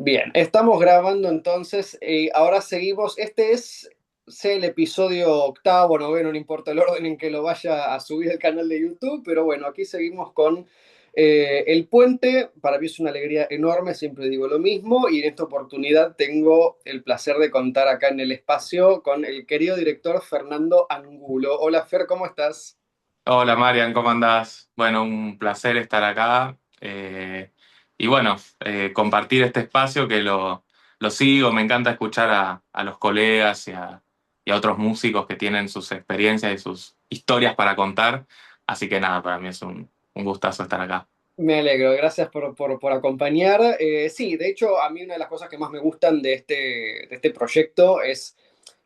Bien, estamos grabando entonces. Ahora seguimos. Este es sea el episodio octavo, noveno, no importa el orden en que lo vaya a subir el canal de YouTube, pero bueno, aquí seguimos con El Puente. Para mí es una alegría enorme, siempre digo lo mismo, y en esta oportunidad tengo el placer de contar acá en el espacio con el querido director Fernando Angulo. Hola Fer, ¿cómo estás? Hola Marian, ¿cómo andás? Bueno, un placer estar acá y bueno, compartir este espacio que lo sigo, me encanta escuchar a los colegas y a otros músicos que tienen sus experiencias y sus historias para contar, así que nada, para mí es un gustazo estar acá. Me alegro, gracias por acompañar. Sí, de hecho, a mí una de las cosas que más me gustan de este proyecto es,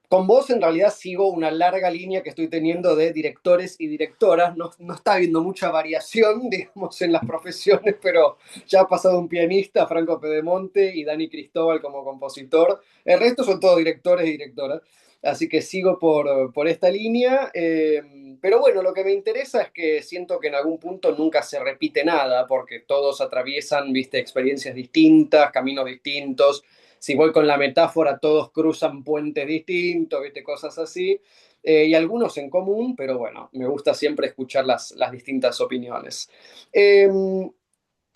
con vos en realidad sigo una larga línea que estoy teniendo de directores y directoras. No, no está habiendo mucha variación, digamos, en las profesiones, pero ya ha pasado un pianista, Franco Pedemonte, y Dani Cristóbal como compositor. El resto son todos directores y directoras. Así que sigo por esta línea. Pero bueno, lo que me interesa es que siento que en algún punto nunca se repite nada, porque todos atraviesan, viste, experiencias distintas, caminos distintos. Si voy con la metáfora, todos cruzan puentes distintos, viste, cosas así. Y algunos en común, pero bueno, me gusta siempre escuchar las distintas opiniones. Eh,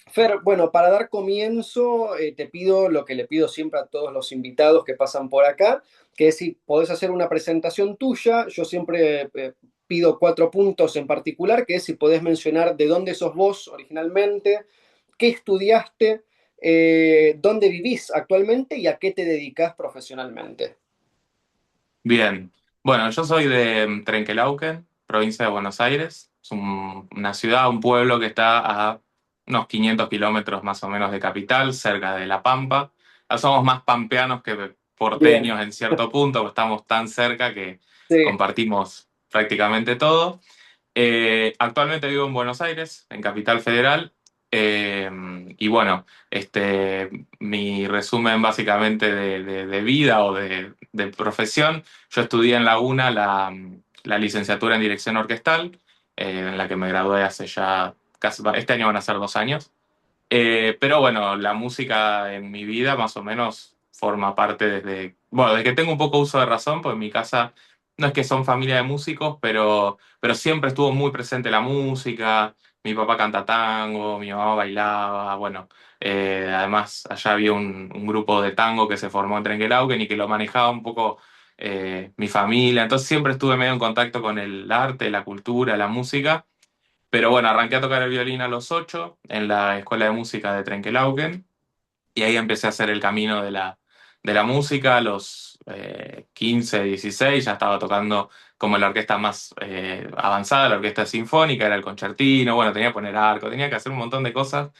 Fer, bueno, para dar comienzo, te pido lo que le pido siempre a todos los invitados que pasan por acá, que es si podés hacer una presentación tuya. Yo siempre pido 4 puntos en particular, que es si podés mencionar de dónde sos vos originalmente, qué estudiaste, dónde vivís actualmente y a qué te dedicas profesionalmente. Bien, bueno, yo soy de Trenquelauquen, provincia de Buenos Aires, es una ciudad, un pueblo que está a unos 500 kilómetros más o menos de capital, cerca de La Pampa. Somos más pampeanos que Bien, porteños en cierto punto, porque estamos tan cerca que sí, compartimos prácticamente todo. Actualmente vivo en Buenos Aires, en Capital Federal, eh, y bueno, mi resumen básicamente de vida o de profesión, yo estudié en la UNA la licenciatura en dirección orquestal, en la que me gradué hace ya casi, este año van a ser 2 años. Pero bueno, la música en mi vida más o menos forma parte bueno, desde que tengo un poco uso de razón, pues en mi casa no es que son familia de músicos, pero siempre estuvo muy presente la música. Mi papá canta tango, mi mamá bailaba, bueno, además allá había un grupo de tango que se formó en Trenquelauquen y que lo manejaba un poco mi familia, entonces siempre estuve medio en contacto con el arte, la cultura, la música. Pero bueno, arranqué a tocar el violín a los 8 en la Escuela de Música de Trenquelauquen y ahí empecé a hacer el camino de la música. A los 15, 16 ya estaba tocando como en la orquesta más avanzada, la orquesta sinfónica, era el concertino, bueno, tenía que poner arco, tenía que hacer un montón de cosas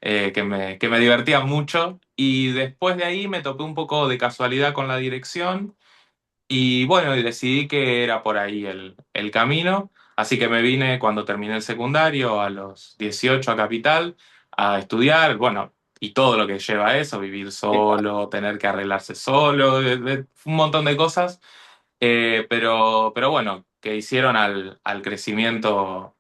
que me divertían mucho. Y después de ahí me topé un poco de casualidad con la dirección y bueno, y decidí que era por ahí el camino, así que me vine cuando terminé el secundario a los 18 a Capital a estudiar, bueno, y todo lo que lleva a eso, vivir sí, solo, tener que arreglarse solo, un montón de cosas, pero bueno, que hicieron al crecimiento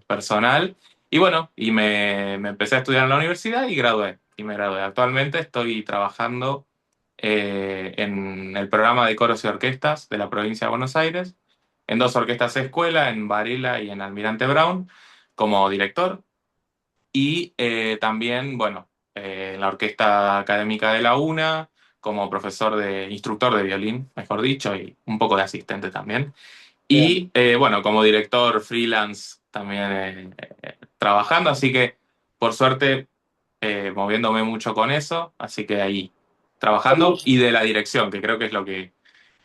personal. Y bueno, y me empecé a estudiar en la universidad y gradué, y me gradué. Actualmente estoy trabajando en el programa de coros y orquestas de la provincia de Buenos Aires, en dos orquestas de escuela, en Varela y en Almirante Brown, como director, y también, bueno, en la Orquesta Académica de la UNA, como instructor de violín, mejor dicho, y un poco de asistente también. bien. Y bueno, como director freelance también trabajando, así que por suerte moviéndome mucho con eso, así que ahí Con trabajando mucho- y de la dirección, que creo que es lo que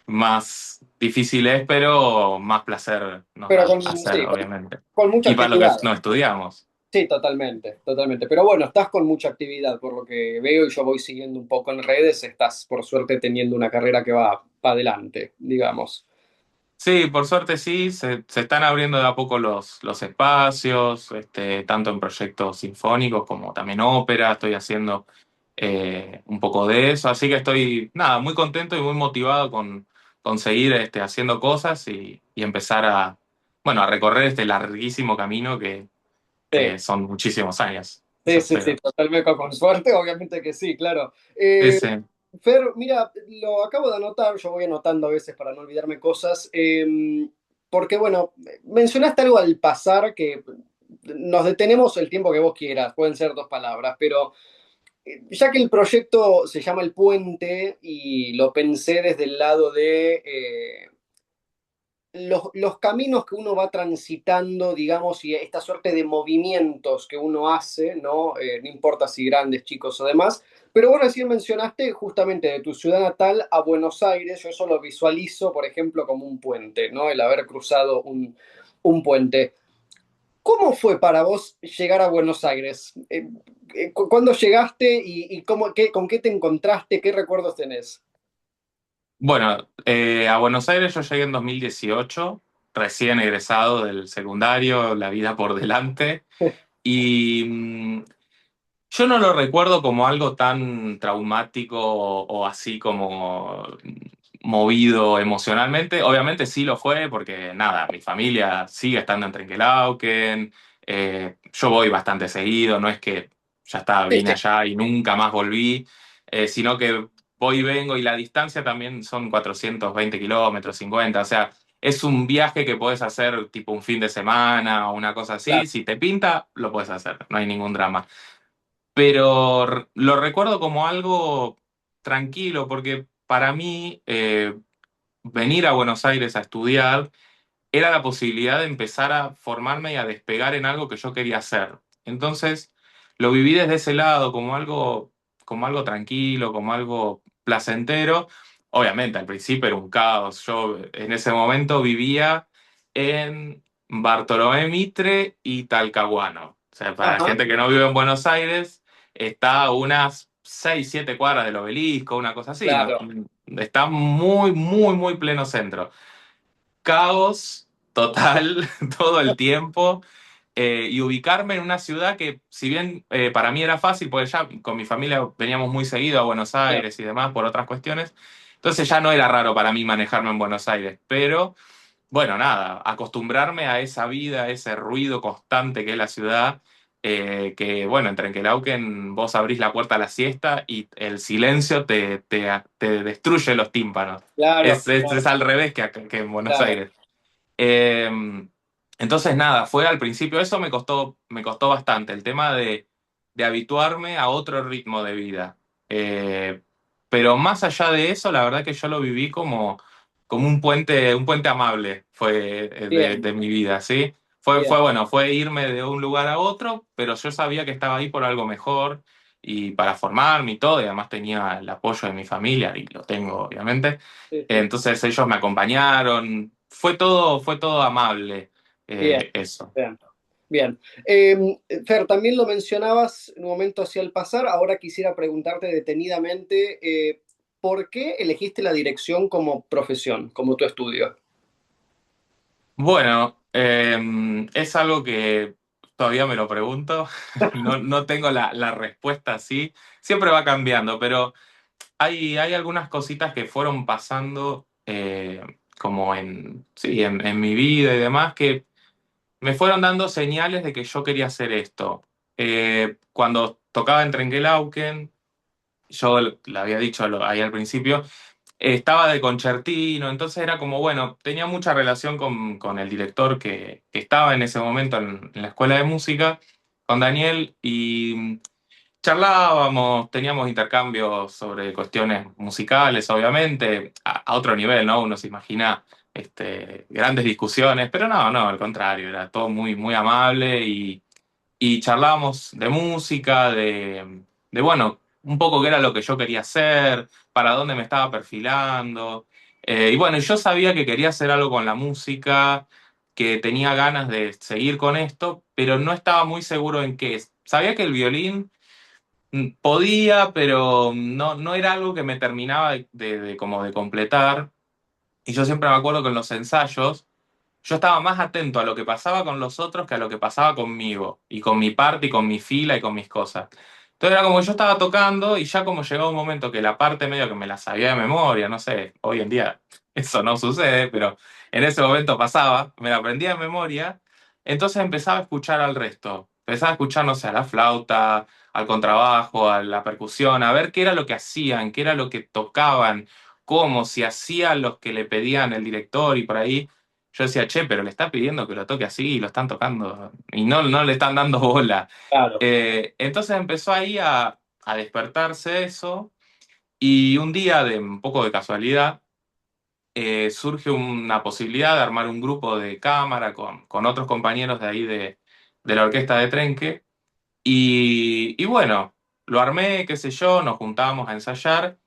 más difícil es, pero más placer nos pero da con, hacer, sí, obviamente. con mucha Y para lo que actividad. no estudiamos. Sí, totalmente, totalmente. Pero bueno, estás con mucha actividad, por lo que veo y yo voy siguiendo un poco en redes, estás por suerte teniendo una carrera que va para adelante, digamos. Sí, por suerte sí, se están abriendo de a poco los espacios, tanto en proyectos sinfónicos como también ópera, estoy haciendo un poco de eso, así que estoy, nada, muy contento y muy motivado con seguir haciendo cosas y empezar bueno, a recorrer este larguísimo camino que Sí, son muchísimos años. Sí, Eso sí, sí, espero. totalmente con suerte, obviamente que sí, claro. Ese. Fer, mira, lo acabo de anotar, yo voy anotando a veces para no olvidarme cosas, porque bueno, mencionaste algo al pasar que nos detenemos el tiempo que vos quieras, pueden ser 2 palabras, pero ya que el proyecto se llama El Puente y lo pensé desde el lado de los caminos que uno va transitando, digamos, y esta suerte de movimientos que uno hace, ¿no? No importa si grandes, chicos o demás. Pero vos recién mencionaste justamente de tu ciudad natal a Buenos Aires, yo eso lo visualizo, por ejemplo, como un puente, ¿no? El haber cruzado un puente. ¿Cómo fue para vos llegar a Buenos Aires? ¿Cuándo llegaste y con qué te encontraste? ¿Qué recuerdos tenés? Bueno, a Buenos Aires yo llegué en 2018, recién egresado del secundario, la vida por delante, y yo no lo recuerdo como algo tan traumático o así como movido emocionalmente. Obviamente sí lo fue porque nada, mi familia sigue estando en Trenquelauquen, yo voy bastante seguido, no es que ya está, Sí, vine sí, allá y nunca más volví, sino que voy y vengo y la distancia también son 420 kilómetros, 50, o sea, es un viaje que puedes hacer tipo un fin de semana o una cosa claro, así, si te pinta, lo puedes hacer, no hay ningún drama, pero lo recuerdo como algo tranquilo, porque para mí venir a Buenos Aires a estudiar era la posibilidad de empezar a formarme y a despegar en algo que yo quería hacer. Entonces lo viví desde ese lado, como algo tranquilo, como algo placentero. Obviamente al principio era un caos. Yo en ese momento vivía en Bartolomé Mitre y Talcahuano. O sea, para la ajá, gente que no vive en Buenos Aires, está a unas 6 7 cuadras del obelisco, una cosa así. No, claro, está muy, muy, muy pleno centro. Caos total todo el tiempo, y ubicarme en una ciudad que, si bien para mí era fácil, porque ya con mi familia veníamos muy seguido a Buenos bien, Aires y demás por otras cuestiones, entonces ya no era raro para mí manejarme en Buenos Aires, pero bueno, nada, acostumbrarme a esa vida, a ese ruido constante que es la ciudad, que bueno, en Trenquelauquen vos abrís la puerta a la siesta y el silencio te destruye los tímpanos. claro, Es al revés que en Buenos claro, Aires. Eh, entonces, nada, fue al principio, eso me costó bastante, el tema de habituarme a otro ritmo de vida. Eh, pero más allá de eso, la verdad que yo lo viví como un puente amable fue bien, de mi vida, ¿sí? bien, Fue bueno, fue irme de un lugar a otro, pero yo sabía que estaba ahí por algo mejor y para formarme y todo, y además tenía el apoyo de mi familia, y lo tengo, obviamente. sí, sí, Entonces ellos me acompañaron, fue todo amable, bien, eso. bien, bien. Fer, también lo mencionabas en un momento hacia el pasar, ahora quisiera preguntarte detenidamente, ¿por qué elegiste la dirección como profesión, como tu estudio? Bueno, es algo que todavía me lo pregunto, no tengo la respuesta así, siempre va cambiando, pero hay algunas cositas que fueron pasando como sí, en mi vida y demás que me fueron dando señales de que yo quería hacer esto. Cuando tocaba en Trenquelauquen, yo le había dicho ahí al principio, estaba de concertino, entonces era como, bueno, tenía mucha relación con el director que estaba en ese momento en la escuela de música, con Daniel, y charlábamos, teníamos intercambios sobre cuestiones musicales, obviamente, a otro nivel, ¿no? Uno se imagina grandes discusiones, pero no, al contrario, era todo muy, muy amable y charlábamos de música, bueno, un poco qué era lo que yo quería hacer, para dónde me estaba perfilando. Y bueno, yo sabía que quería hacer algo con la música, que tenía ganas de seguir con esto, pero no estaba muy seguro en qué. Sabía que el violín podía, pero no era algo que me terminaba como de completar. Y yo siempre me acuerdo que en los ensayos yo estaba más atento a lo que pasaba con los otros que a lo que pasaba conmigo, y con mi parte, y con mi fila, y con mis cosas. Entonces era como que yo estaba tocando y ya como llegaba un momento que la parte medio que me la sabía de memoria, no sé, hoy en día eso no sucede, pero en ese momento pasaba, me la aprendía de memoria, entonces empezaba a escuchar al resto. Empezaba a escuchar, no sé, a la flauta, al contrabajo, a la percusión, a ver qué era lo que hacían, qué era lo que tocaban, cómo, si hacían los que le pedían el director y por ahí. Yo decía, che, pero le está pidiendo que lo toque así y lo están tocando y no le están dando bola. Claro. Entonces empezó ahí a despertarse eso y un día de un poco de casualidad surge una posibilidad de armar un grupo de cámara con otros compañeros de ahí de la orquesta de Trenque y bueno, lo armé, qué sé yo, nos juntábamos a ensayar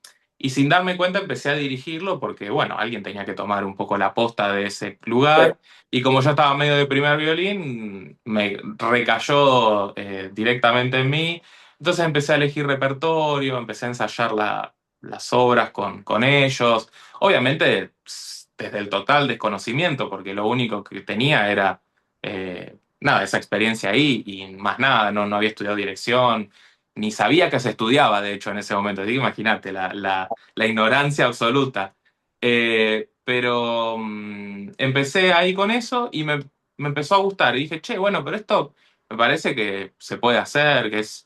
y sin darme cuenta empecé a dirigirlo porque, bueno, alguien tenía que tomar un poco la posta de ese Sí. lugar y como yo estaba medio de primer violín, me recayó directamente en mí. Entonces empecé a elegir repertorio, empecé a ensayar las obras con ellos, obviamente desde el total desconocimiento, porque lo único que tenía era... nada, esa experiencia ahí y más nada, no había estudiado dirección, ni sabía que se estudiaba, de hecho, en ese momento. Así que imagínate, la ignorancia absoluta. Pero empecé ahí con eso y me empezó a gustar. Y dije, che, bueno, pero esto me parece que se puede hacer, es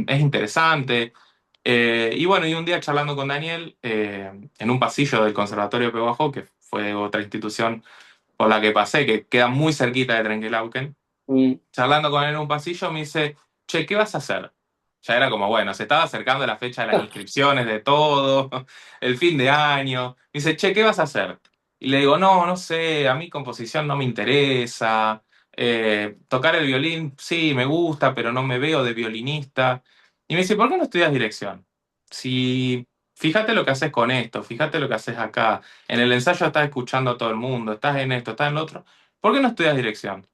interesante. Y bueno, y un día charlando con Daniel en un pasillo del Conservatorio de Pehuajó, que fue otra institución por la que pasé, que queda muy cerquita de Trenquelauquen, Mm. charlando con él en un pasillo, me dice, che, ¿qué vas a hacer? Ya era como, bueno, se estaba acercando la fecha de las inscripciones de todo, el fin de año. Me dice, che, ¿qué vas a hacer? Y le digo, no sé, a mí composición no me interesa. Tocar el violín, sí, me gusta, pero no me veo de violinista. Y me dice, ¿por qué no estudias dirección? Si, fíjate lo que haces con esto, fíjate lo que haces acá. En el ensayo estás escuchando a todo el mundo, estás en esto, estás en lo otro. ¿Por qué no estudias dirección?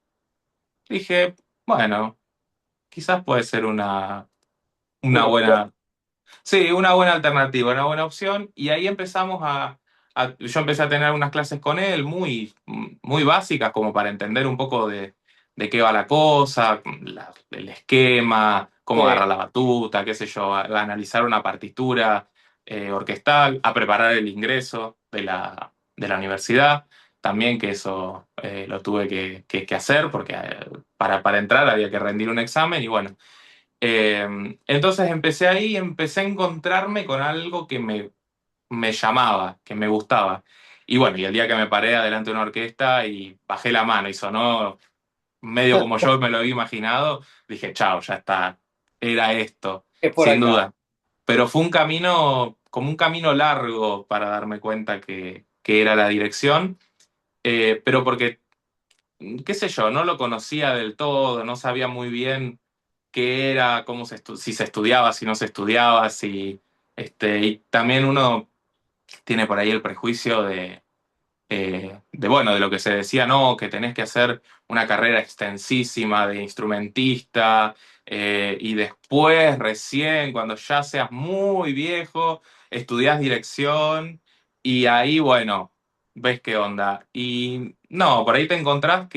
Dije, bueno, quizás puede ser una Una opción. buena, sí, una buena alternativa, una buena opción. Y ahí empezamos yo empecé a tener unas clases con él muy básicas, como para entender un poco de qué va la cosa, el esquema, cómo Sí. agarrar la batuta, qué sé yo, a analizar una partitura orquestal, a preparar el ingreso de la universidad. También que eso lo tuve que hacer porque para entrar había que rendir un examen y bueno, entonces empecé ahí y empecé a encontrarme con algo que me llamaba, que me gustaba. Y bueno, y el día que me paré adelante de una orquesta y bajé la mano y sonó medio como yo me lo había imaginado, dije, chao, ya está, era esto, Es por sin acá. duda. Pero fue un camino, como un camino largo para darme cuenta que era la dirección, pero porque qué sé yo, no lo conocía del todo, no sabía muy bien qué era, si se estudiaba, si no se estudiaba, y también uno tiene por ahí el prejuicio bueno, de lo que se decía, no, que tenés que hacer una carrera extensísima de instrumentista, y después, recién, cuando ya seas muy viejo, estudiás dirección y ahí, bueno, ves qué onda. Y no, por ahí te encontrás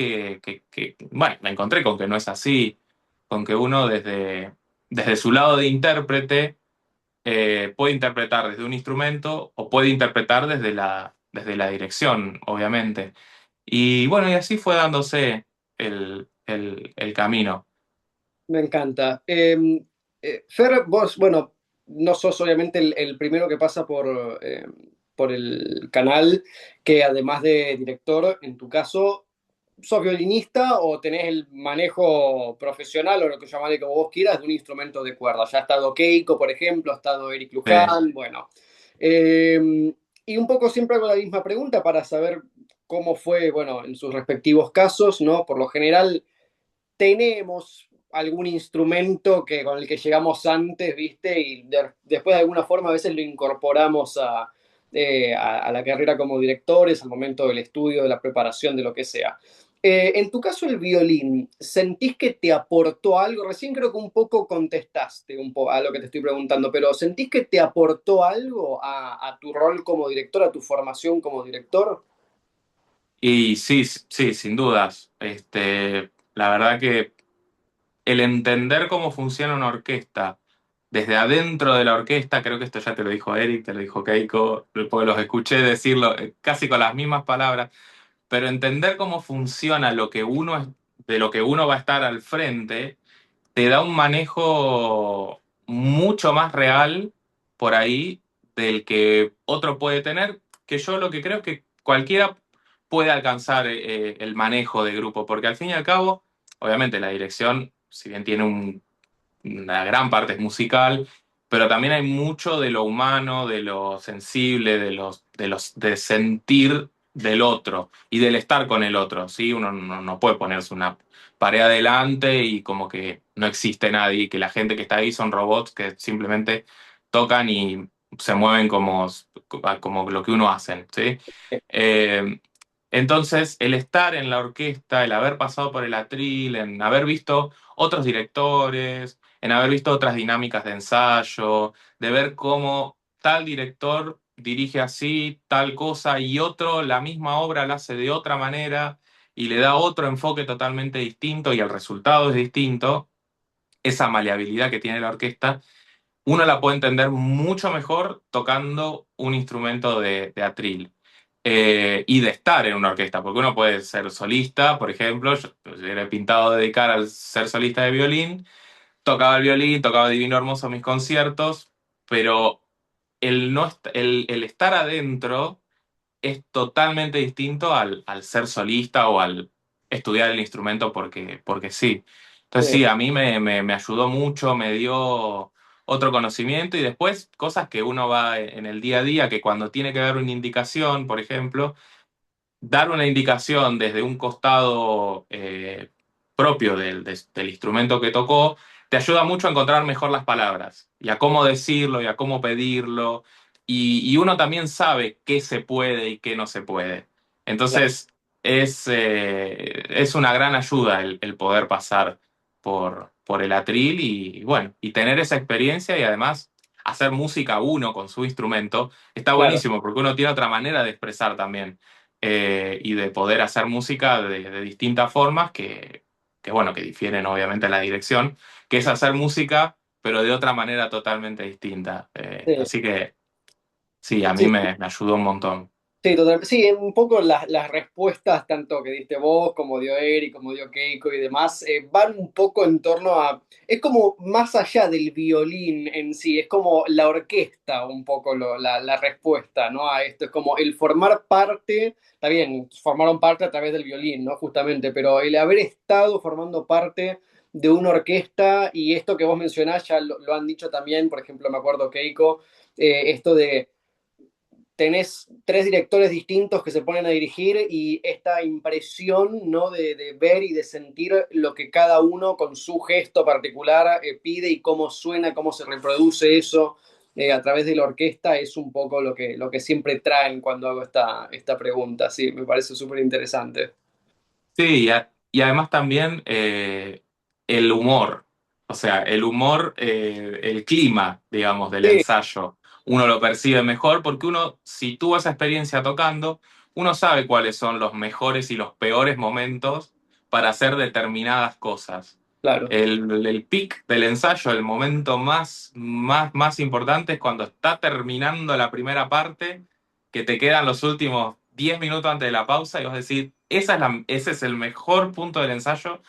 bueno, me encontré con que no es así, con que uno desde su lado de intérprete, puede interpretar desde un instrumento o puede interpretar desde la dirección, obviamente. Y bueno, y así fue dándose el camino. Me encanta. Fer, vos, bueno, no sos obviamente el primero que pasa por el canal, que además de director, en tu caso, sos violinista o tenés el manejo profesional o lo que llamarle como vos quieras de un instrumento de cuerda. Ya ha estado Keiko, por ejemplo, ha estado Eric Sí. Luján, bueno. Eh, y un poco siempre hago la misma pregunta para saber cómo fue, bueno, en sus respectivos casos, ¿no? Por lo general tenemos algún instrumento con el que llegamos antes, ¿viste? Y después de alguna forma a veces lo incorporamos a la carrera como directores, al momento del estudio, de la preparación, de lo que sea. En tu caso, el violín, ¿sentís que te aportó algo? Recién creo que un poco contestaste a lo que te estoy preguntando, pero ¿sentís que te aportó algo a tu rol como director, a tu formación como director? Y sí, sí, sin dudas. La verdad que el entender cómo funciona una orquesta desde adentro de la orquesta, creo que esto ya te lo dijo Eric, te lo dijo Keiko, porque los escuché decirlo casi con las mismas palabras, pero entender cómo funciona de lo que uno va a estar al frente te da un manejo mucho más real por ahí del que otro puede tener, que yo lo que creo es que cualquiera puede alcanzar el manejo de grupo, porque al fin y al cabo, obviamente la dirección, si bien tiene una gran parte es musical, pero también hay mucho de lo humano, de lo sensible, de sentir del otro y del estar con el otro, ¿sí? Uno no puede ponerse una pared adelante y como que no existe nadie, que la gente que está ahí son robots que simplemente tocan y se mueven como lo que uno hace, ¿sí? Eh, entonces, el estar en la orquesta, el haber pasado por el atril, en haber visto otros directores, en haber visto otras dinámicas de ensayo, de ver cómo tal director dirige así tal cosa y otro la misma obra la hace de otra manera y le da otro enfoque totalmente distinto y el resultado es distinto, esa maleabilidad que tiene la orquesta, uno la puede entender mucho mejor tocando un instrumento de atril. Y de estar en una orquesta, porque uno puede ser solista, por ejemplo, yo era pintado de dedicar al ser solista de violín, tocaba el violín, tocaba Divino Hermoso en mis conciertos, pero el estar adentro es totalmente distinto al ser solista o al estudiar el instrumento porque sí. Entonces Sí, sí, a mí me ayudó mucho, me dio otro conocimiento y después cosas que uno va en el día a día, que cuando tiene que dar una indicación, por ejemplo, dar una indicación desde un costado propio del instrumento que tocó, te ayuda mucho a encontrar mejor las palabras y a cómo decirlo y a cómo pedirlo. Y uno también sabe qué se puede y qué no se puede. claro, Entonces, es una gran ayuda el poder pasar por el atril y, bueno, y tener esa experiencia y además hacer música uno con su instrumento. Está claro. buenísimo porque uno tiene otra manera de expresar también y de poder hacer música de distintas formas bueno, que difieren obviamente en la dirección, que es hacer música, pero de otra manera totalmente distinta. Sí. Así que sí, a mí Sí, me ayudó un montón. sí, totalmente. Sí, un poco las respuestas, tanto que diste vos, como dio Eric, como dio Keiko y demás, van un poco en torno a. Es como más allá del violín en sí, es como la orquesta, un poco la respuesta, ¿no? A esto. Es como el formar parte, está bien, formaron parte a través del violín, ¿no? Justamente, pero el haber estado formando parte de una orquesta y esto que vos mencionás, ya lo han dicho también, por ejemplo, me acuerdo Keiko, esto de tenés tres directores distintos que se ponen a dirigir y esta impresión, ¿no? de ver y de sentir lo que cada uno con su gesto particular pide y cómo suena, cómo se reproduce eso a través de la orquesta es un poco lo que siempre traen cuando hago esta pregunta. Sí, me parece súper interesante. Sí, y además también el humor, o sea, el humor, el clima, digamos, del Sí, ensayo, uno lo percibe mejor porque uno, si tuvo esa experiencia tocando, uno sabe cuáles son los mejores y los peores momentos para hacer determinadas cosas. claro, El pic del ensayo, el momento más importante es cuando está terminando la primera parte, que te quedan los últimos 10 minutos antes de la pausa y vas a decir, ese es el mejor punto del ensayo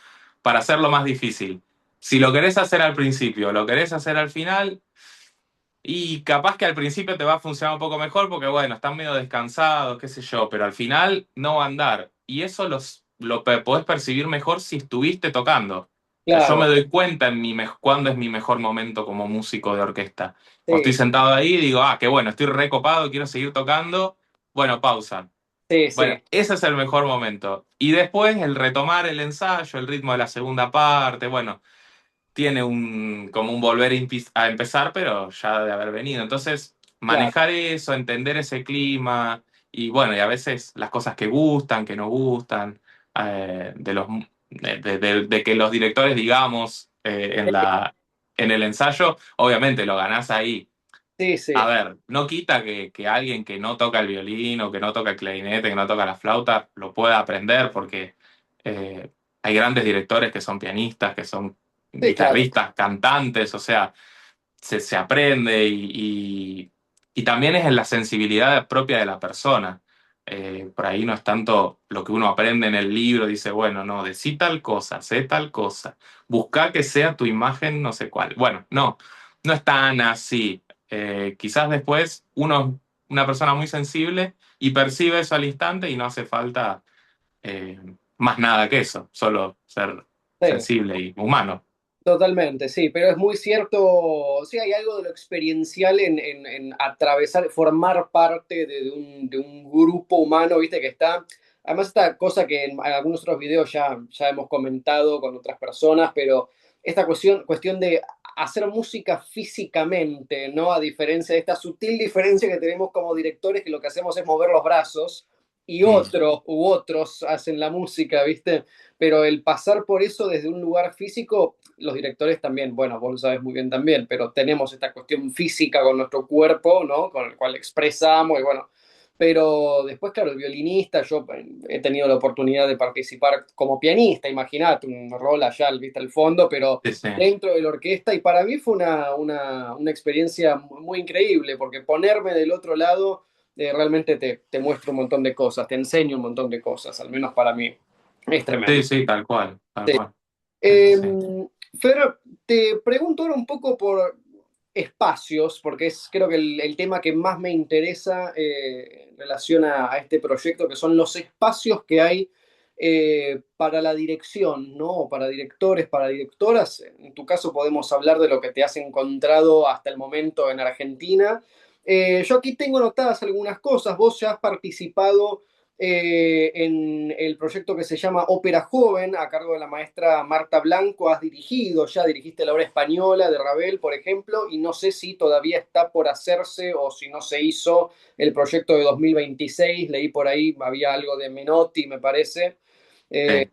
para hacerlo más difícil. Si lo querés hacer al principio, lo querés hacer al final, y capaz que al principio te va a funcionar un poco mejor porque, bueno, están medio descansados, qué sé yo, pero al final no va a andar. Y eso podés percibir mejor si estuviste tocando. O sea, yo me claro, doy cuenta cuándo es mi mejor momento como músico de orquesta. Cuando estoy sí, sentado ahí, digo, qué bueno, estoy recopado, quiero seguir tocando. Bueno, pausa. sí, Bueno, sí, ese es el mejor momento. Y después el retomar el ensayo, el ritmo de la segunda parte, bueno, tiene como un volver a empezar, pero ya de haber venido. Entonces, claro, manejar eso, entender ese clima y bueno, y a veces las cosas que gustan, que no gustan, de de que los directores digamos en el ensayo, obviamente lo ganás ahí. sí, A sí, ver, no quita que alguien que no toca el violín o que no toca el clarinete, que no toca la flauta, lo pueda aprender porque eh, hay grandes directores que son pianistas, que son sí, claro, guitarristas, cantantes, o sea, se aprende y también es en la sensibilidad propia de la persona. Por ahí no es tanto lo que uno aprende en el libro, dice, bueno, no, decí tal cosa, sé tal cosa, busca que sea tu imagen no sé cuál. Bueno, no, no es tan así. Quizás después uno es una persona muy sensible y percibe eso al instante y no hace falta eh, más nada que eso, solo ser Sí. sensible y humano. Totalmente, sí, pero es muy cierto, sí, hay algo de lo experiencial en atravesar, formar parte de un grupo humano, viste, que está, además esta cosa que en algunos otros videos ya hemos comentado con otras personas, pero esta cuestión de hacer música físicamente, ¿no? A diferencia de esta sutil diferencia que tenemos como directores, que lo que hacemos es mover los brazos y Mm, otros hacen la música, viste, pero el pasar por eso desde un lugar físico, los directores también, bueno, vos lo sabes muy bien también, pero tenemos esta cuestión física con nuestro cuerpo, ¿no? Con el cual expresamos y bueno, pero después, claro, el violinista, yo he tenido la oportunidad de participar como pianista, imagínate, un rol allá, viste, al fondo, pero sí, sí. dentro de la orquesta y para mí fue una experiencia muy increíble, porque ponerme del otro lado realmente te muestra un montón de cosas, te enseña un montón de cosas, al menos para mí. Es Sí, tremendo. sí, tal cual, tal Sí. cual. Es Eh, así. Fer, te pregunto ahora un poco por espacios, porque es creo que el tema que más me interesa en relación a este proyecto, que son los espacios que hay para la dirección, ¿no? Para directores, para directoras. En tu caso podemos hablar de lo que te has encontrado hasta el momento en Argentina. Yo aquí tengo anotadas algunas cosas. Vos ya has participado en el proyecto que se llama Ópera Joven, a cargo de la maestra Marta Blanco, has dirigido, ya dirigiste la obra española de Ravel, por ejemplo, y no sé si todavía está por hacerse o si no se hizo el proyecto de 2026, leí por ahí, había algo de Menotti, me parece. Eh,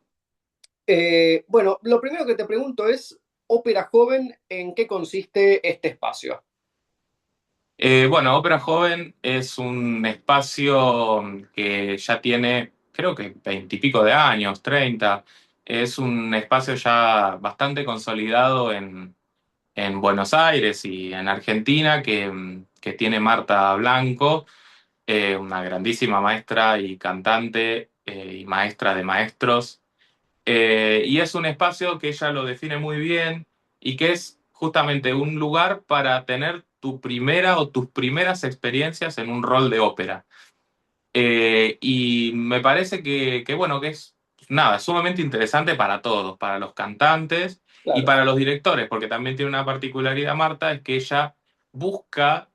Sí. bueno, lo primero que te pregunto es, Ópera Joven, ¿en qué consiste este espacio? Bueno, Ópera Joven es un espacio que ya tiene, creo que 20 y pico de años, 30. Es un espacio ya bastante consolidado en Buenos Aires y en Argentina que tiene Marta Blanco, una grandísima maestra y cantante y maestra de maestros. Y es un espacio que ella lo define muy bien y que es justamente un lugar para tener tu primera o tus primeras experiencias en un rol de ópera. Y me parece bueno, que es nada, sumamente interesante para todos, para los cantantes y Claro, para los directores, porque también tiene una particularidad, Marta, es que ella busca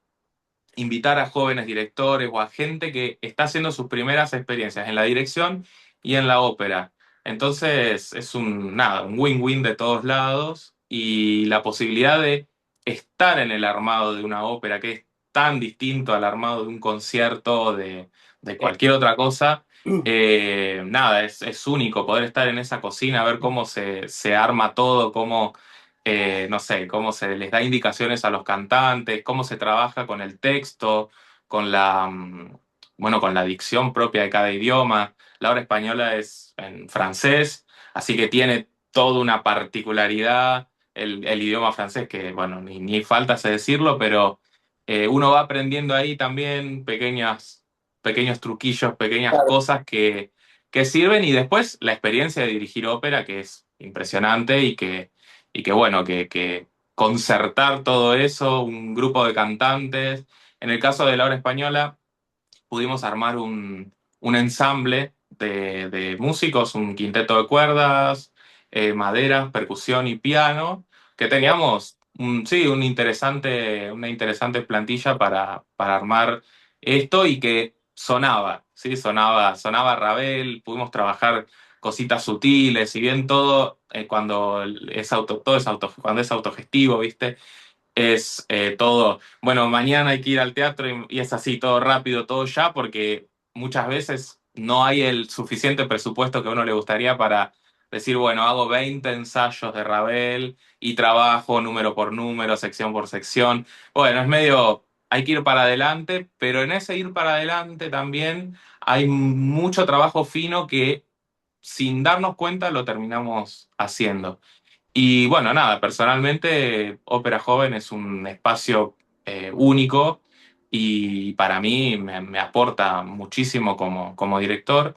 invitar a jóvenes directores o a gente que está haciendo sus primeras experiencias en la dirección y en la ópera. Entonces es nada, un win-win de todos lados y la posibilidad de estar en el armado de una ópera que es tan distinto al armado de un concierto, de sí, cualquier otra cosa. Nada, es único poder estar en esa cocina, ver cómo se arma todo, cómo no sé, cómo se les da indicaciones a los cantantes, cómo se trabaja con el texto, con bueno, con la dicción propia de cada idioma. La obra española es en francés, así que tiene toda una particularidad el idioma francés, que, bueno, ni falta hace decirlo, pero uno va aprendiendo ahí también pequeños truquillos, pequeñas claro, cosas que sirven y después la experiencia de dirigir ópera, que es impresionante y que bueno, que concertar todo eso, un grupo de cantantes. En el caso de la obra española, pudimos armar un ensamble de músicos, un quinteto de cuerdas, maderas, percusión y piano, que teníamos sí, una interesante plantilla para armar esto y que sonaba, ¿sí? Sonaba Ravel, pudimos trabajar cositas sutiles, si bien todo, cuando es autogestivo, ¿viste? Es todo, bueno, mañana hay que ir al teatro y es así, todo rápido, todo ya, porque muchas veces no hay el suficiente presupuesto que a uno le gustaría para decir, bueno, hago 20 ensayos de Ravel y trabajo número por número, sección por sección. Bueno, es medio, hay que ir para adelante, pero en ese ir para adelante también hay mucho trabajo fino que sin darnos cuenta lo terminamos haciendo. Y bueno, nada, personalmente Ópera Joven es un espacio único y para mí me aporta muchísimo como director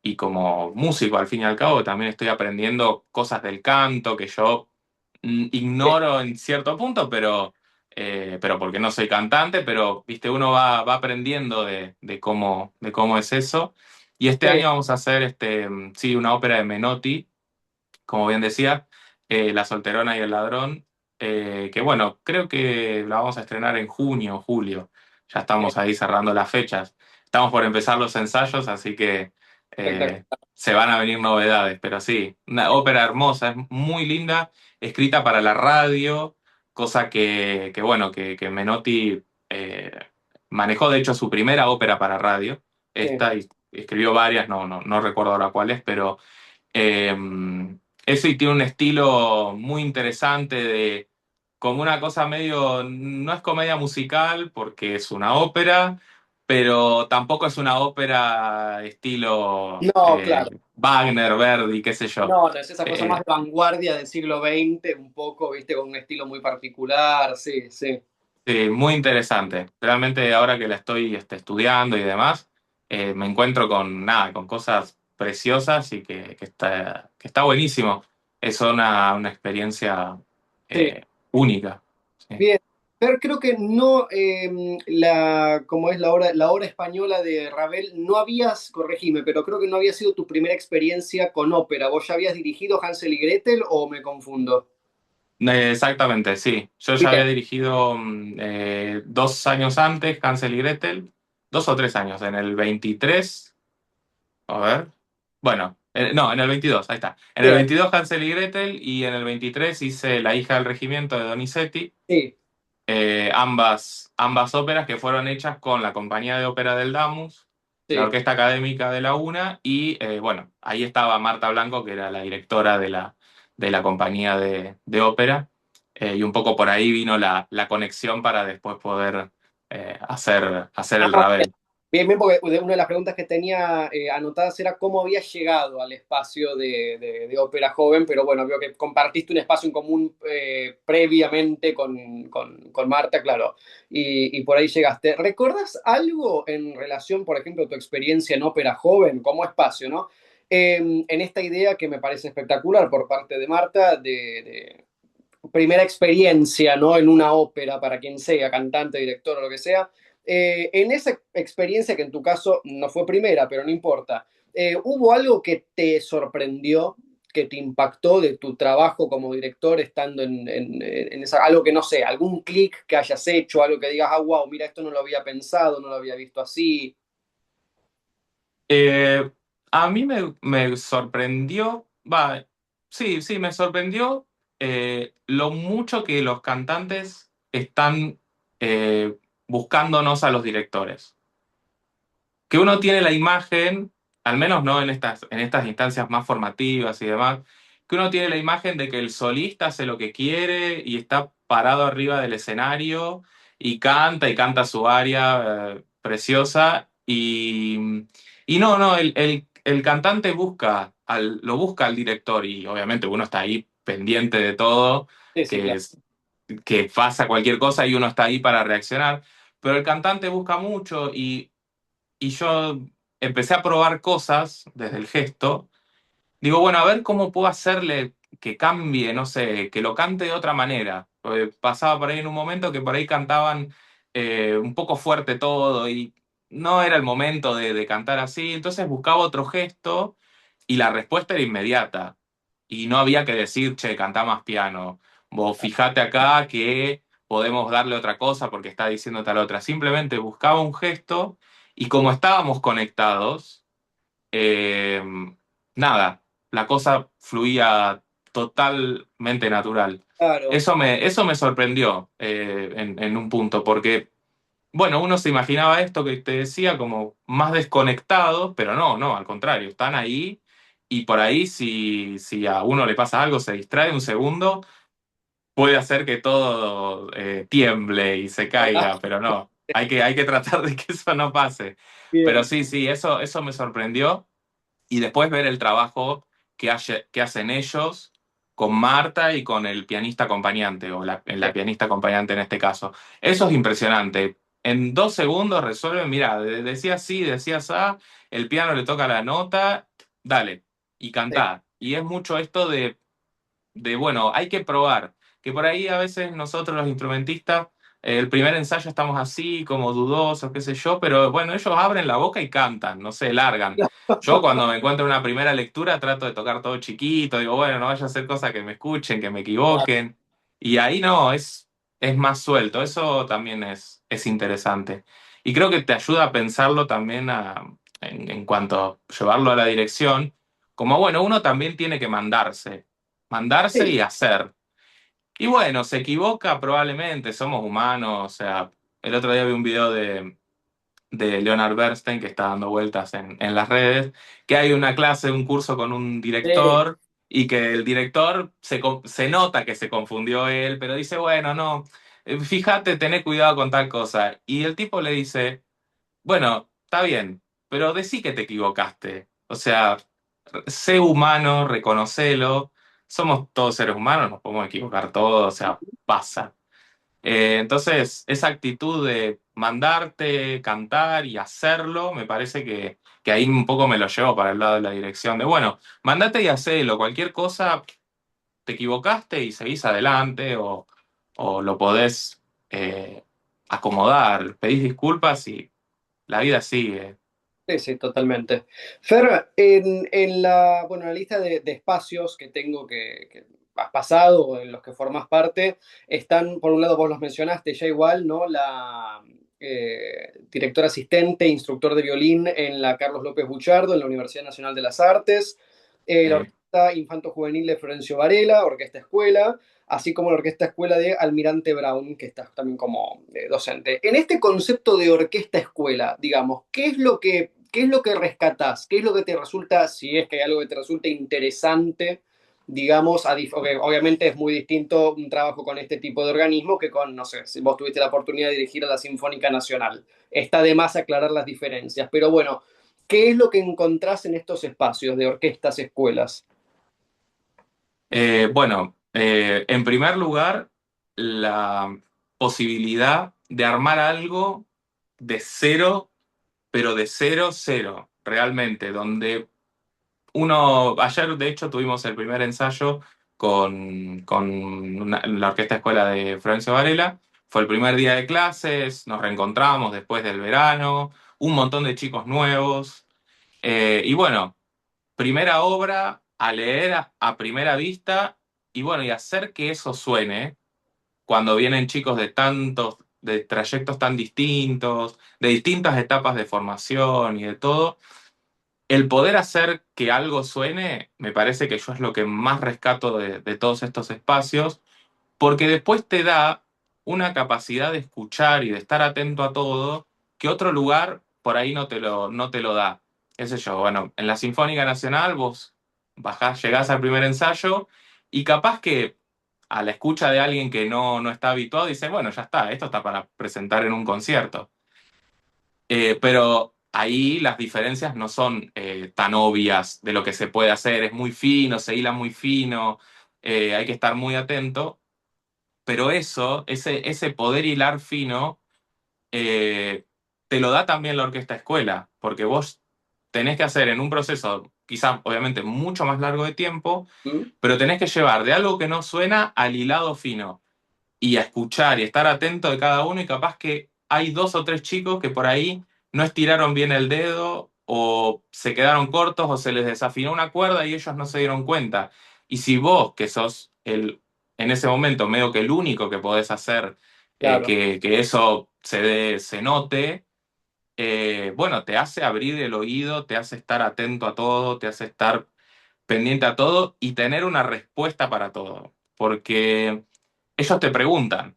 y como músico, al fin y al cabo, también estoy aprendiendo cosas del canto que yo Sí, ignoro en cierto punto, pero porque no soy cantante, pero viste, uno va aprendiendo de cómo es eso. Y este sí, año vamos a hacer sí, una ópera de Menotti, como bien decía, La Solterona y el Ladrón, que bueno, creo que la vamos a estrenar en junio o julio. Ya sí, estamos ahí cerrando las fechas. Estamos por empezar los ensayos, así que espectacular. se van a venir novedades, pero sí, una ópera hermosa, es muy linda, escrita para la radio, cosa que bueno, que Menotti manejó de hecho su primera ópera para radio, Sí, esta, y escribió varias, no recuerdo ahora cuáles, pero eh, eso y tiene un estilo muy interesante de como una cosa medio, no es comedia musical porque es una ópera, pero tampoco es una ópera estilo no, claro. Wagner, Verdi, qué sé yo. No, no, es esa cosa más Eh, de vanguardia del siglo XX, un poco, viste, con un estilo muy particular, sí, sí. sí, muy interesante. Realmente ahora que la estoy estudiando y demás, me encuentro con nada, con cosas preciosas y que está buenísimo. Es una experiencia Sí. única. Sí. Bien, pero creo que no, como es la obra española de Ravel, no habías, corregime, pero creo que no había sido tu primera experiencia con ópera. ¿Vos ya habías dirigido Hansel y Gretel o me confundo? Exactamente, sí. Yo ya Bien, había dirigido 2 años antes Hansel y Gretel, 2 o 3 años, en el 23. A ver. Bueno, no, en el 22, ahí está. En el bien, 22 Hansel y Gretel y en el 23 hice La hija del regimiento de Donizetti, sí, ambas óperas que fueron hechas con la Compañía de Ópera del Damus, la sí. Orquesta Académica de la UNA y bueno, ahí estaba Marta Blanco, que era la directora de la compañía de ópera, y un poco por ahí vino la conexión para después poder hacer el Ah, Ravel. bien, bien, porque una de las preguntas que tenía anotadas era cómo habías llegado al espacio de ópera joven, pero bueno, veo que compartiste un espacio en común previamente con Marta, claro, y por ahí llegaste. ¿Recuerdas algo en relación, por ejemplo, a tu experiencia en ópera joven como espacio, ¿no? En esta idea que me parece espectacular por parte de Marta, de primera experiencia, ¿no? En una ópera, para quien sea, cantante, director o lo que sea. En esa experiencia, que en tu caso no fue primera, pero no importa, ¿hubo algo que te sorprendió, que te impactó de tu trabajo como director estando en esa, algo que no sé, algún clic que hayas hecho, algo que digas, ah, wow, mira, esto no lo había pensado, no lo había visto así? Eh, a mí me sorprendió, va, sí, sí, me sorprendió lo mucho que los cantantes están buscándonos a los directores. Que uno tiene la imagen, al menos no en estas instancias más formativas y demás, que uno tiene la imagen de que el solista hace lo que quiere y está parado arriba del escenario y canta su aria preciosa y no, el cantante lo busca al director y obviamente uno está ahí pendiente de todo, Sí, sí, que, claro. es- que pasa cualquier cosa y uno está ahí para reaccionar, pero el cantante busca mucho y yo empecé a probar cosas desde el gesto. Digo, bueno, a ver cómo puedo hacerle que cambie, no sé, que lo cante de otra manera. Porque pasaba por ahí en un momento que por ahí cantaban un poco fuerte todo y no era el momento de cantar así. Entonces buscaba otro gesto y la respuesta era inmediata. Y no había que decir, che, cantá más piano. Vos fijate acá que podemos darle otra cosa porque está diciendo tal otra. Simplemente buscaba un gesto y como estábamos conectados, eh, nada, la cosa fluía totalmente natural. Claro. Eso me sorprendió en un punto, porque, bueno, uno se imaginaba esto que te decía como más desconectado, pero no, al contrario, están ahí y por ahí si a uno le pasa algo, se distrae un segundo, puede hacer que todo tiemble y se Ah, caiga, pero no, hay que tratar de que eso no pase. Pero bien. sí, sí, eso me sorprendió y después ver el trabajo que hacen ellos con Marta y con el pianista acompañante, o la Sí, pianista acompañante en este caso. Eso es impresionante. en 2 segundos resuelven, mira, decía sí, decía sa, el piano le toca la nota, dale, y Sí, cantá. Y es mucho esto bueno, hay que probar, que por ahí a veces nosotros los instrumentistas, el primer ensayo estamos así, como dudosos, qué sé yo, pero bueno, ellos abren la boca y cantan, no sé, largan. Yo cuando me encuentro en una primera lectura trato de tocar todo chiquito, digo, bueno, no vaya a ser cosa que me escuchen, que me claro. equivoquen, y ahí no, es más suelto, eso también es interesante. Y creo que te ayuda a pensarlo también en cuanto a llevarlo a la dirección, como bueno, uno también tiene que mandarse Sí, y hacer. Y bueno, se equivoca probablemente, somos humanos, o sea, el otro día vi un video de Leonard Bernstein que está dando vueltas en las redes, que hay una clase, un curso con un sí, director y que el director se nota que se confundió él, pero dice, bueno, no, fíjate, tené cuidado con tal cosa. Y el tipo le dice, bueno, está bien, pero decí que te equivocaste. O sea, sé humano, reconocelo. Somos todos seres humanos, nos podemos equivocar todos, o sea, pasa. Entonces, esa actitud de mandarte, cantar y hacerlo, me parece que ahí un poco me lo llevo para el lado de la dirección de, bueno, mandate y hacelo, cualquier cosa, te equivocaste y seguís adelante o lo podés acomodar, pedís disculpas y la vida sigue. sí, sí, totalmente. Fer, bueno, en la lista de espacios que tengo que has pasado o en los que formas parte, están, por un lado, vos los mencionaste ya igual, ¿no? La directora asistente, instructor de violín en la Carlos López Buchardo, en la Universidad Nacional de las Artes, la Eh, Orquesta Infanto Juvenil de Florencio Varela, Orquesta Escuela, así como la Orquesta Escuela de Almirante Brown, que está también como docente. En este concepto de orquesta escuela, digamos, qué es lo que rescatás? ¿Qué es lo que te resulta, si es que hay algo que te resulta interesante, digamos, obviamente es muy distinto un trabajo con este tipo de organismo que con, no sé, si vos tuviste la oportunidad de dirigir a la Sinfónica Nacional. Está de más aclarar las diferencias, pero bueno, ¿qué es lo que encontrás en estos espacios de orquestas escuelas? bueno, en primer lugar, la posibilidad de armar algo de cero, pero de cero, cero, realmente, donde ayer de hecho tuvimos el primer ensayo con la Orquesta Escuela de Florencio Varela, fue el primer día de clases, nos reencontramos después del verano, un montón de chicos nuevos, y bueno, primera obra a leer a primera vista y bueno, y hacer que eso suene cuando vienen chicos de trayectos tan distintos, de distintas etapas de formación y de todo, el poder hacer que algo suene, me parece que yo es lo que más rescato de todos estos espacios, porque después te da una capacidad de escuchar y de estar atento a todo que otro lugar por ahí no te lo da. Qué sé yo, bueno, en la Sinfónica Nacional vos bajás, llegás al primer ensayo y capaz que a la escucha de alguien que no está habituado dice, bueno, ya está, esto está para presentar en un concierto. Pero ahí las diferencias no son tan obvias de lo que se puede hacer, es muy fino, se hila muy fino, hay que estar muy atento, pero ese poder hilar fino, eh, te lo da también la orquesta escuela, porque vos tenés que hacer en un proceso, quizás obviamente mucho más largo de tiempo, ¿Mm? pero tenés que llevar de algo que no suena al hilado fino y a escuchar y estar atento de cada uno y capaz que hay dos o tres chicos que por ahí no estiraron bien el dedo o se quedaron cortos o se les desafinó una cuerda y ellos no se dieron cuenta. Y si vos, que sos en ese momento medio que el único que podés hacer Claro, que eso se note, bueno, te hace abrir el oído, te hace estar atento a todo, te hace estar pendiente a todo y tener una respuesta para todo. Porque ellos te preguntan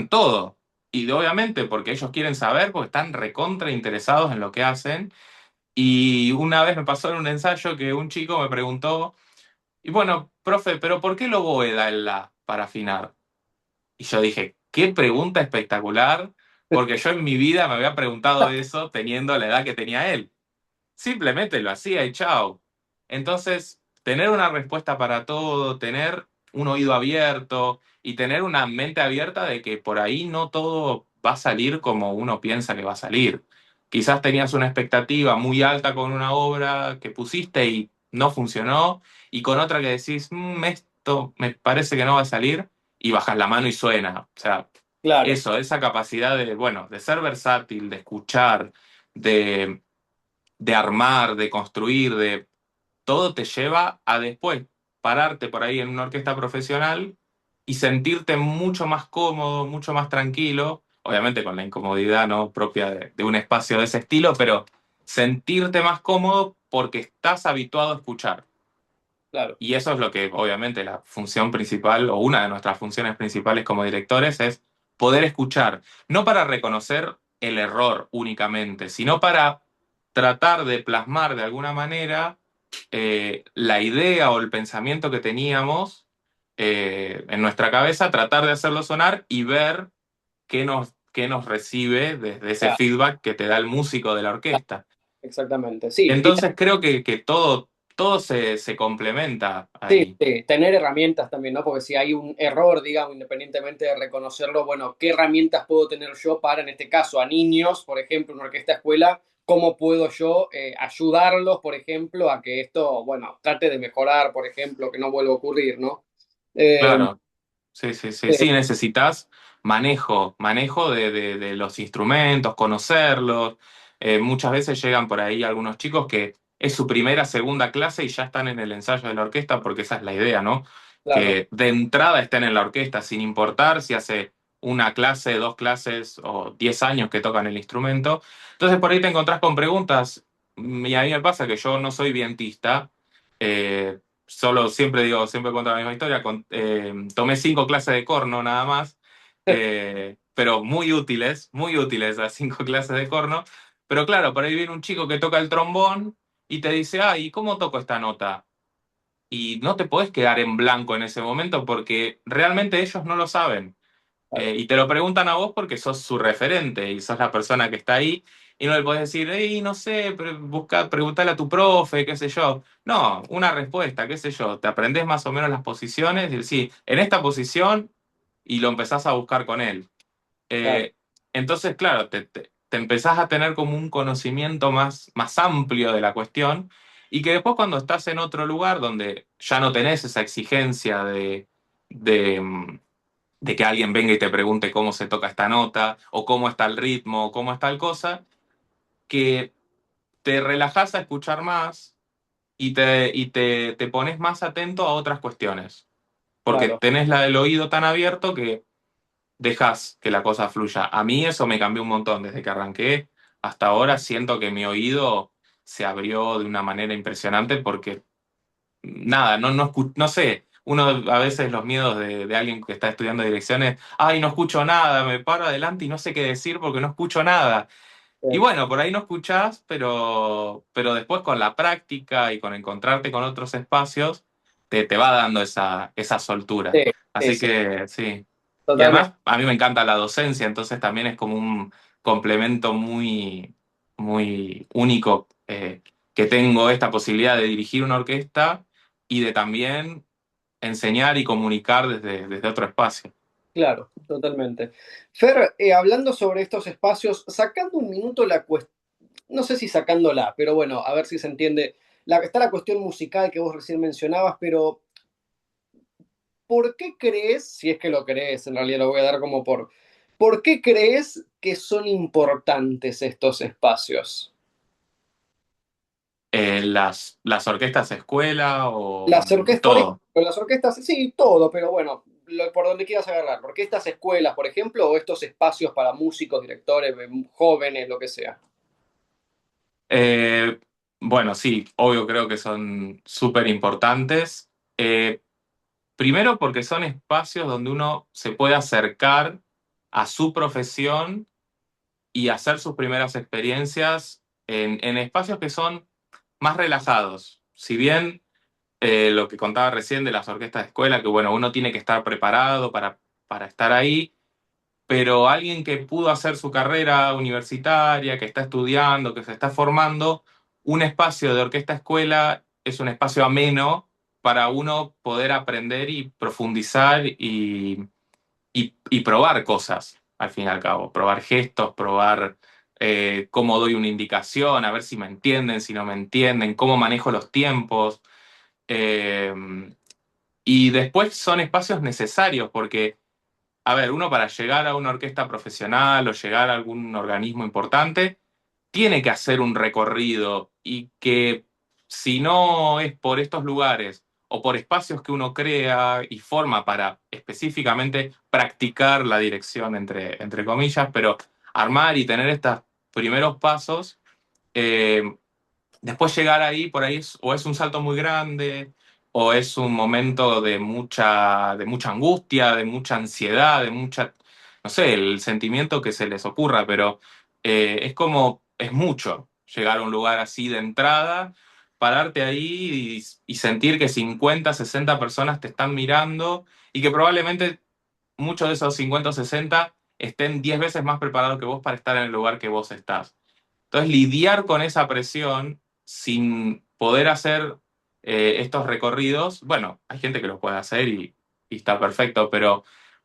todo. Y obviamente porque ellos quieren saber, porque están recontra interesados en lo que hacen. Y una vez me pasó en un ensayo que un chico me preguntó, y bueno, profe, pero ¿por qué lo bóveda el la para afinar? Y yo dije, qué pregunta espectacular, porque yo en mi vida me había preguntado eso teniendo la edad que tenía él. Simplemente lo hacía y chao. Entonces, tener una respuesta para todo, tener un oído abierto y tener una mente abierta de que por ahí no todo va a salir como uno piensa que va a salir. Quizás tenías una expectativa muy alta con una obra que pusiste y no funcionó, y con otra que decís, esto me parece que no va a salir, y bajas la mano y suena. O sea, Claro, eso, esa capacidad de, bueno, de ser versátil, de escuchar, de, de armar, de construir, de todo te lleva a después pararte por ahí en una orquesta profesional y sentirte mucho más cómodo, mucho más tranquilo, obviamente con la incomodidad no propia de un espacio de ese estilo, pero sentirte más cómodo porque estás habituado a escuchar. claro, Y eso es lo que obviamente la función principal o una de nuestras funciones principales como directores es poder escuchar, no para reconocer el error únicamente, sino para tratar de plasmar de alguna manera la idea o el pensamiento que teníamos en nuestra cabeza, tratar de hacerlo sonar y ver qué nos recibe desde ese claro, feedback que te da el músico de la orquesta. exactamente. Sí, Entonces creo que todo se complementa sí, ahí. sí, tener herramientas también, ¿no? Porque si hay un error, digamos, independientemente de reconocerlo, bueno, ¿qué herramientas puedo tener yo para, en este caso, a niños, por ejemplo, una orquesta escuela, cómo puedo yo ayudarlos, por ejemplo, a que esto, bueno, trate de mejorar, por ejemplo, que no vuelva a ocurrir, ¿no? Eh, Claro, sí, sí, sí. sí, Sí, necesitas manejo de los instrumentos, conocerlos. Muchas veces llegan por ahí algunos chicos que es su primera, segunda clase y ya están en el ensayo de la orquesta porque esa es la idea, ¿no? claro, Que de entrada estén en la orquesta sin importar si hace una clase, dos clases o 10 años que tocan el instrumento. Entonces por ahí te encontrás con preguntas y a mí me pasa que yo no soy vientista. eh, Solo siempre digo, siempre cuento la misma historia. Tomé 5 clases de corno nada más, pero muy útiles las 5 clases de corno. Pero claro, por ahí viene un chico que toca el trombón y te dice, ah, ¿y cómo toco esta nota? Y no te podés quedar en blanco en ese momento porque realmente ellos no lo saben. claro, Y te lo preguntan a vos porque sos su referente y sos la persona que está ahí y no le podés decir, hey, no sé, preguntale a tu profe, qué sé yo. No, una respuesta, qué sé yo. Te aprendés más o menos las posiciones y decís, sí, en esta posición y lo empezás a buscar con él. claro, Eh, entonces, claro, te empezás a tener como un conocimiento más amplio de la cuestión y que después cuando estás en otro lugar donde ya no tenés esa exigencia de de que alguien venga y te pregunte cómo se toca esta nota, o cómo está el ritmo, o cómo está el cosa, que te relajás a escuchar más te pones más atento a otras cuestiones, porque claro, tenés la del oído tan abierto que dejas que la cosa fluya. A mí eso me cambió un montón desde que arranqué hasta ahora. Siento que mi oído se abrió de una manera impresionante porque nada, no sé, uno a veces los miedos de alguien que está estudiando direcciones, ay, no escucho nada, me paro adelante y no sé qué decir porque no escucho nada. Y sí, bueno, por ahí no escuchás, pero después con la práctica y con encontrarte con otros espacios, te va dando esa soltura. sí, sí, Así sí, que sí. Y totalmente, además, a mí me encanta la docencia, entonces también es como un complemento muy único que tengo esta posibilidad de dirigir una orquesta y de también enseñar y comunicar desde otro espacio. claro, totalmente. Fer, hablando sobre estos espacios, sacando un minuto la cuestión, no sé si sacándola, pero bueno, a ver si se entiende. Está la cuestión musical que vos recién mencionabas, pero ¿por qué crees, si es que lo crees, en realidad lo voy a dar como ¿por qué crees que son importantes estos espacios? Las orquestas escuela o Las orquestas, todo. las orquestas, sí, todo, pero bueno, por donde quieras agarrar. Orquestas, escuelas, por ejemplo, o estos espacios para músicos, directores, jóvenes, lo que sea. Eh, bueno, sí, obvio creo que son súper importantes. Primero porque son espacios donde uno se puede acercar a su profesión y hacer sus primeras experiencias en espacios que son más relajados. Si bien lo que contaba recién de las orquestas de escuela, que bueno, uno tiene que estar preparado para estar ahí, pero alguien que pudo hacer su carrera universitaria, que está estudiando, que se está formando, un espacio de orquesta escuela es un espacio ameno para uno poder aprender y profundizar y probar cosas. al fin y al cabo. Probar gestos, probar cómo doy una indicación, a ver si me entienden, si no me entienden, cómo manejo los tiempos. Eh, y después son espacios necesarios porque, a ver, uno para llegar a una orquesta profesional o llegar a algún organismo importante, tiene que hacer un recorrido y que si no es por estos lugares o por espacios que uno crea y forma para específicamente practicar la dirección, entre comillas, pero armar y tener estos primeros pasos, eh, después llegar ahí, por ahí, o es un salto muy grande, o es un momento de mucha angustia, de mucha ansiedad, de mucha, no sé, el sentimiento que se les ocurra, pero es como, es mucho llegar a un lugar así de entrada, pararte ahí y sentir que 50 60 personas te están mirando y que probablemente muchos de esos 50 o 60 estén 10 veces más preparados que vos para estar en el lugar que vos estás. Entonces, lidiar con esa presión sin poder hacer estos recorridos, bueno, hay gente que lo puede hacer y está perfecto, pero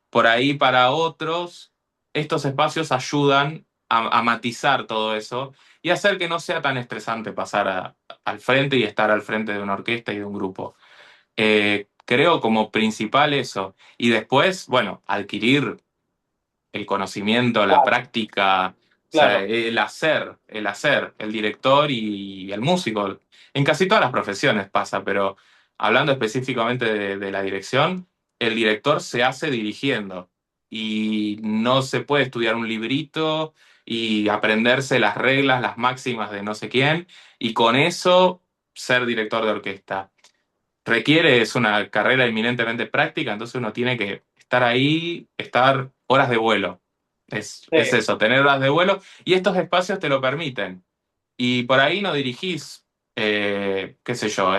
por ahí para otros, estos espacios ayudan a matizar todo eso y hacer que no sea tan estresante pasar al frente y estar al frente de una orquesta y de un grupo. Creo como principal eso. Y después, bueno, adquirir el conocimiento, la Claro, práctica, o sea, claro. el director y el músico. En casi todas las profesiones pasa, pero hablando específicamente de la dirección, el director se hace dirigiendo y no se puede estudiar un librito y aprenderse las reglas, las máximas de no sé quién, y con eso ser director de orquesta requiere, es una carrera eminentemente práctica, entonces uno tiene que estar ahí, estar horas de vuelo. Es Sí. eso, tener horas de vuelo y estos espacios te lo permiten. Y por ahí no dirigís, qué sé yo,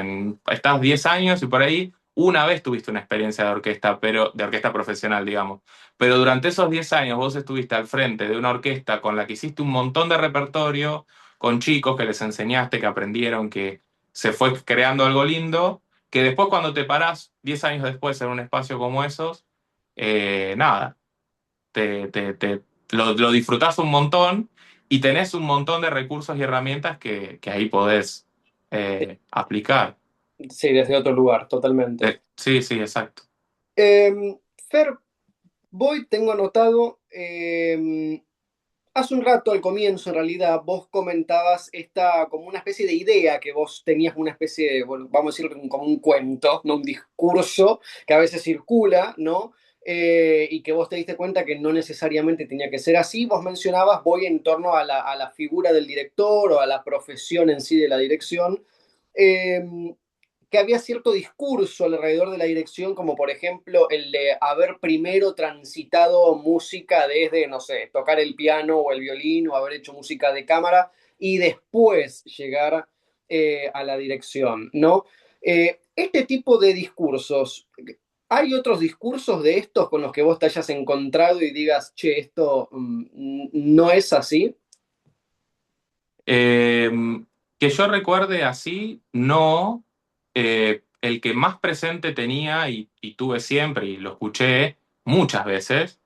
estás 10 años y por ahí una vez tuviste una experiencia de orquesta, pero de orquesta profesional, digamos. Pero durante esos 10 años vos estuviste al frente de una orquesta con la que hiciste un montón de repertorio, con chicos que les enseñaste, que aprendieron, que se fue creando algo lindo, que después cuando te parás 10 años después en un espacio como esos, nada, lo disfrutás un montón y tenés un montón de recursos y herramientas que ahí podés aplicar. Sí, desde otro lugar, totalmente. Sí, sí, exacto. Fer, tengo anotado, hace un rato al comienzo en realidad vos comentabas esta como una especie de idea que vos tenías una especie de, bueno, vamos a decir como un cuento, no un discurso que a veces circula, ¿no? Y que vos te diste cuenta que no necesariamente tenía que ser así. Vos mencionabas, voy en torno a la figura del director o a la profesión en sí de la dirección. Eh, que había cierto discurso alrededor de la dirección, como por ejemplo el de haber primero transitado música desde, no sé, tocar el piano o el violín o haber hecho música de cámara y después llegar a la dirección, ¿no? Este tipo de discursos, ¿hay otros discursos de estos con los que vos te hayas encontrado y digas, che, esto no es así? Eh, que yo recuerde así, no. El que más presente tenía y tuve siempre y lo escuché muchas veces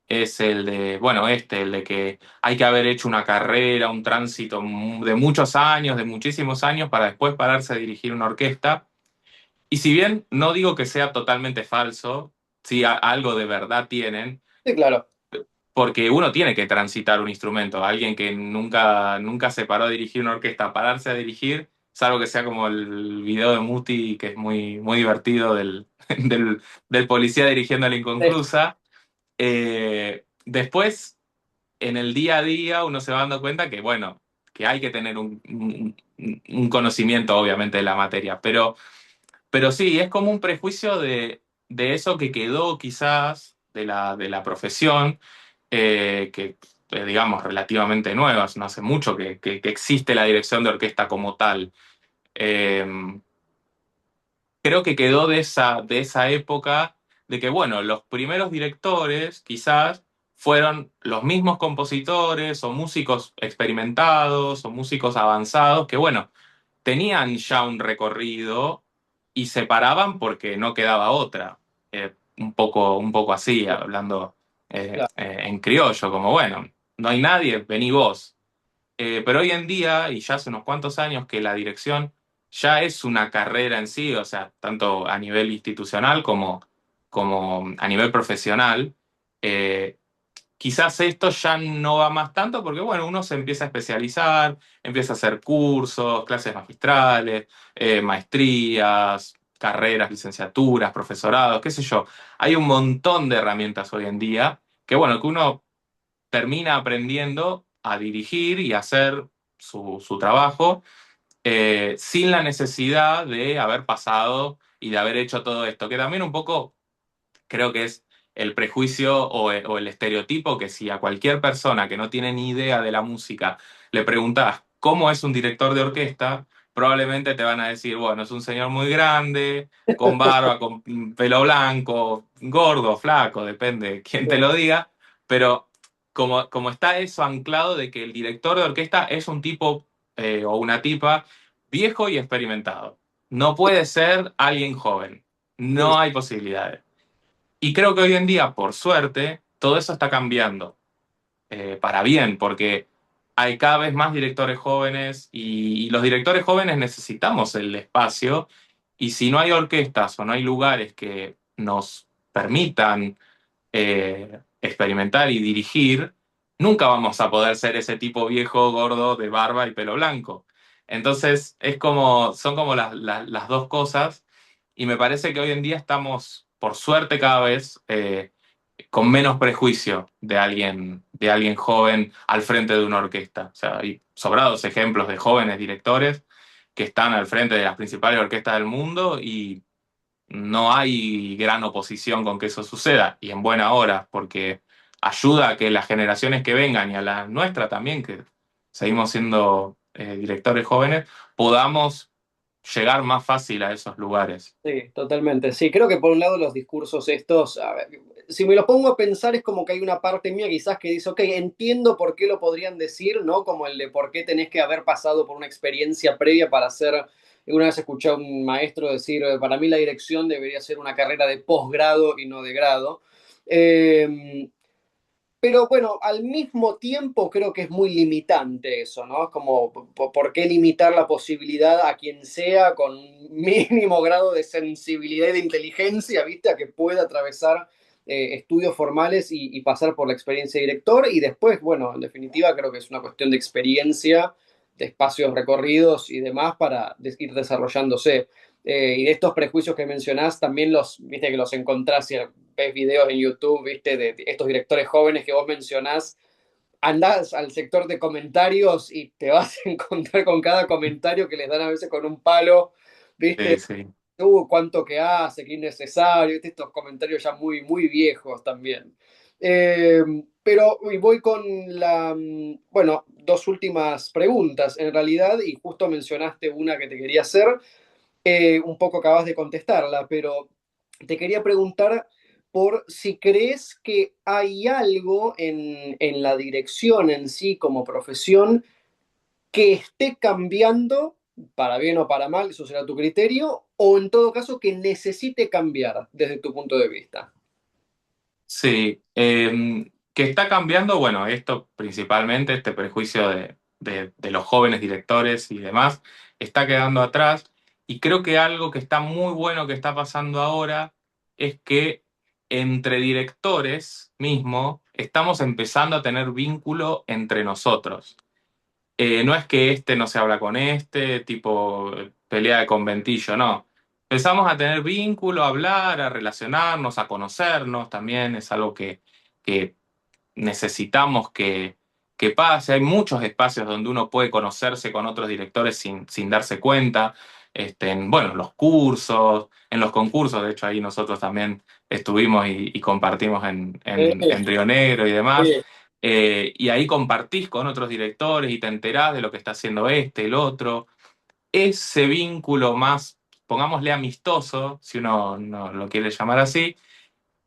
es el de, bueno, el de que hay que haber hecho una carrera, un tránsito de muchos años, de muchísimos años para después pararse a dirigir una orquesta. Y si bien no digo que sea totalmente falso, sí algo de verdad tienen, Sí, claro. porque uno tiene que transitar un instrumento. Alguien que nunca se paró a dirigir una orquesta, pararse a dirigir, salvo que sea como el video de Muti, que es muy divertido del policía dirigiendo a la inconclusa. Después, en el día a día, uno se va dando cuenta que, bueno, que hay que tener un conocimiento, obviamente, de la materia. Pero sí, es como un prejuicio de eso que quedó quizás de la profesión que digamos relativamente nuevas, no hace mucho que existe la dirección de orquesta como tal. Eh, Creo que quedó de esa época de que, bueno, los primeros directores quizás fueron los mismos compositores o músicos experimentados o músicos avanzados que, bueno, tenían ya un recorrido y se paraban porque no quedaba otra. Un poco así, hablando. Claro, en criollo, como bueno, no hay nadie, vení vos. Pero hoy en día, y ya hace unos cuantos años, que la dirección ya es una carrera en sí, o sea, tanto a nivel institucional como a nivel profesional, eh, quizás esto ya no va más tanto porque, bueno, uno se empieza a especializar, empieza a hacer cursos, clases magistrales, maestrías, carreras, licenciaturas, profesorados, qué sé yo. Hay un montón de herramientas hoy en día que, bueno, que uno termina aprendiendo a dirigir y a hacer su trabajo sin la necesidad de haber pasado y de haber hecho todo esto, que también un poco creo que es el prejuicio o el estereotipo que si a cualquier persona que no tiene ni idea de la música le preguntas cómo es un director de orquesta, probablemente te van a decir, bueno, es un señor muy grande, con barba, con pelo blanco, gordo, flaco, depende de quién te lo diga, pero como está eso anclado de que el director de orquesta es un tipo o una tipa viejo y experimentado. No puede ser alguien joven. sí, No hay posibilidades. Y creo que hoy en día, por suerte, todo eso está cambiando para bien, porque hay cada vez más directores jóvenes y los directores jóvenes necesitamos el espacio y si no hay orquestas o no hay lugares que nos permitan experimentar y dirigir, nunca vamos a poder ser ese tipo viejo, gordo, de barba y pelo blanco. Entonces, son como las dos cosas y me parece que hoy en día estamos, por suerte, cada vez con menos prejuicio de alguien joven al frente de una orquesta. O sea, hay sobrados ejemplos de jóvenes directores que están al frente de las principales orquestas del mundo y no hay gran oposición con que eso suceda, y en buena hora, porque ayuda a que las generaciones que vengan y a la nuestra también, que seguimos siendo directores jóvenes, podamos llegar más fácil a esos lugares. sí, totalmente. Sí, creo que por un lado los discursos estos, a ver, si me lo pongo a pensar es como que hay una parte mía quizás que dice, ok, entiendo por qué lo podrían decir, ¿no? Como el de por qué tenés que haber pasado por una experiencia previa para hacer, una vez escuché a un maestro decir, para mí la dirección debería ser una carrera de posgrado y no de grado. Pero bueno, al mismo tiempo creo que es muy limitante eso, ¿no? Es como, ¿por qué limitar la posibilidad a quien sea con un mínimo grado de sensibilidad y de inteligencia, ¿viste? A que pueda atravesar estudios formales y pasar por la experiencia de director y después, bueno, en definitiva creo que es una cuestión de experiencia, de espacios recorridos y demás para ir desarrollándose. Y de estos prejuicios que mencionás, también viste que los encontrás si ves videos en YouTube, viste, de estos directores jóvenes que vos mencionás, andás al sector de comentarios y te vas a encontrar con cada comentario que les dan a veces con un palo, viste, Sí, sí. cuánto que hace, qué innecesario, ¿viste? Estos comentarios ya muy, muy viejos también. Pero y voy con bueno, dos últimas preguntas en realidad, y justo mencionaste una que te quería hacer, un poco acabas de contestarla, pero te quería preguntar por si crees que hay algo en la dirección en sí como profesión que esté cambiando, para bien o para mal, eso será tu criterio, o en todo caso que necesite cambiar desde tu punto de vista. Sí, que está cambiando, bueno, esto principalmente, este prejuicio de los jóvenes directores y demás, está quedando atrás. Y creo que algo que está muy bueno que está pasando ahora es que entre directores mismo estamos empezando a tener vínculo entre nosotros. No es que este no se habla con este, tipo pelea de conventillo, no. Empezamos a tener vínculo, a hablar, a relacionarnos, a conocernos también, es algo que necesitamos que pase. Hay muchos espacios donde uno puede conocerse con otros directores sin darse cuenta. Bueno, en los cursos, en los concursos, de hecho ahí nosotros también estuvimos y compartimos en Río Negro y demás. Sí, Y ahí compartís con otros directores y te enterás de lo que está haciendo este, el otro. Ese vínculo más, pongámosle amistoso, si uno no lo quiere llamar así,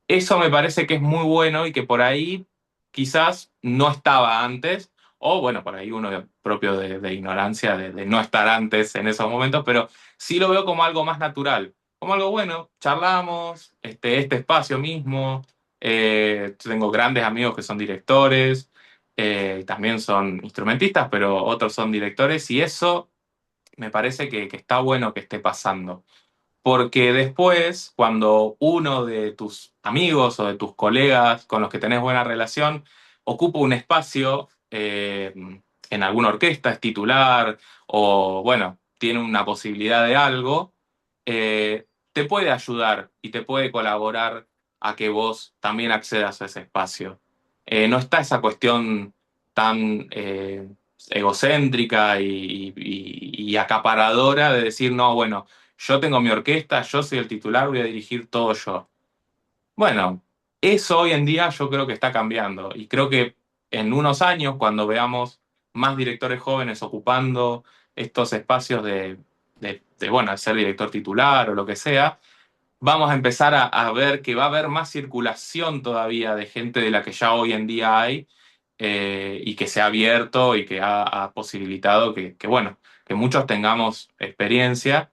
eso me parece que es muy bueno y que por ahí quizás no estaba antes, o bueno, por ahí uno propio de ignorancia, de no estar antes en esos momentos, pero sí lo veo como algo más natural, como algo bueno, charlamos, este espacio mismo. Tengo grandes amigos que son directores, también son instrumentistas, pero otros son directores y eso me parece que está bueno que esté pasando. Porque después, cuando uno de tus amigos o de tus colegas con los que tenés buena relación ocupa un espacio en alguna orquesta, es titular o, bueno, tiene una posibilidad de algo, te puede ayudar y te puede colaborar a que vos también accedas a ese espacio. No está esa cuestión tan egocéntrica y acaparadora de decir, no, bueno, yo tengo mi orquesta, yo soy el titular, voy a dirigir todo yo. Bueno, eso hoy en día yo creo que está cambiando y creo que en unos años, cuando veamos más directores jóvenes ocupando estos espacios bueno, de ser director titular o lo que sea, vamos a empezar a ver que va a haber más circulación todavía de gente de la que ya hoy en día hay y que se ha abierto y que ha posibilitado bueno, que muchos tengamos experiencia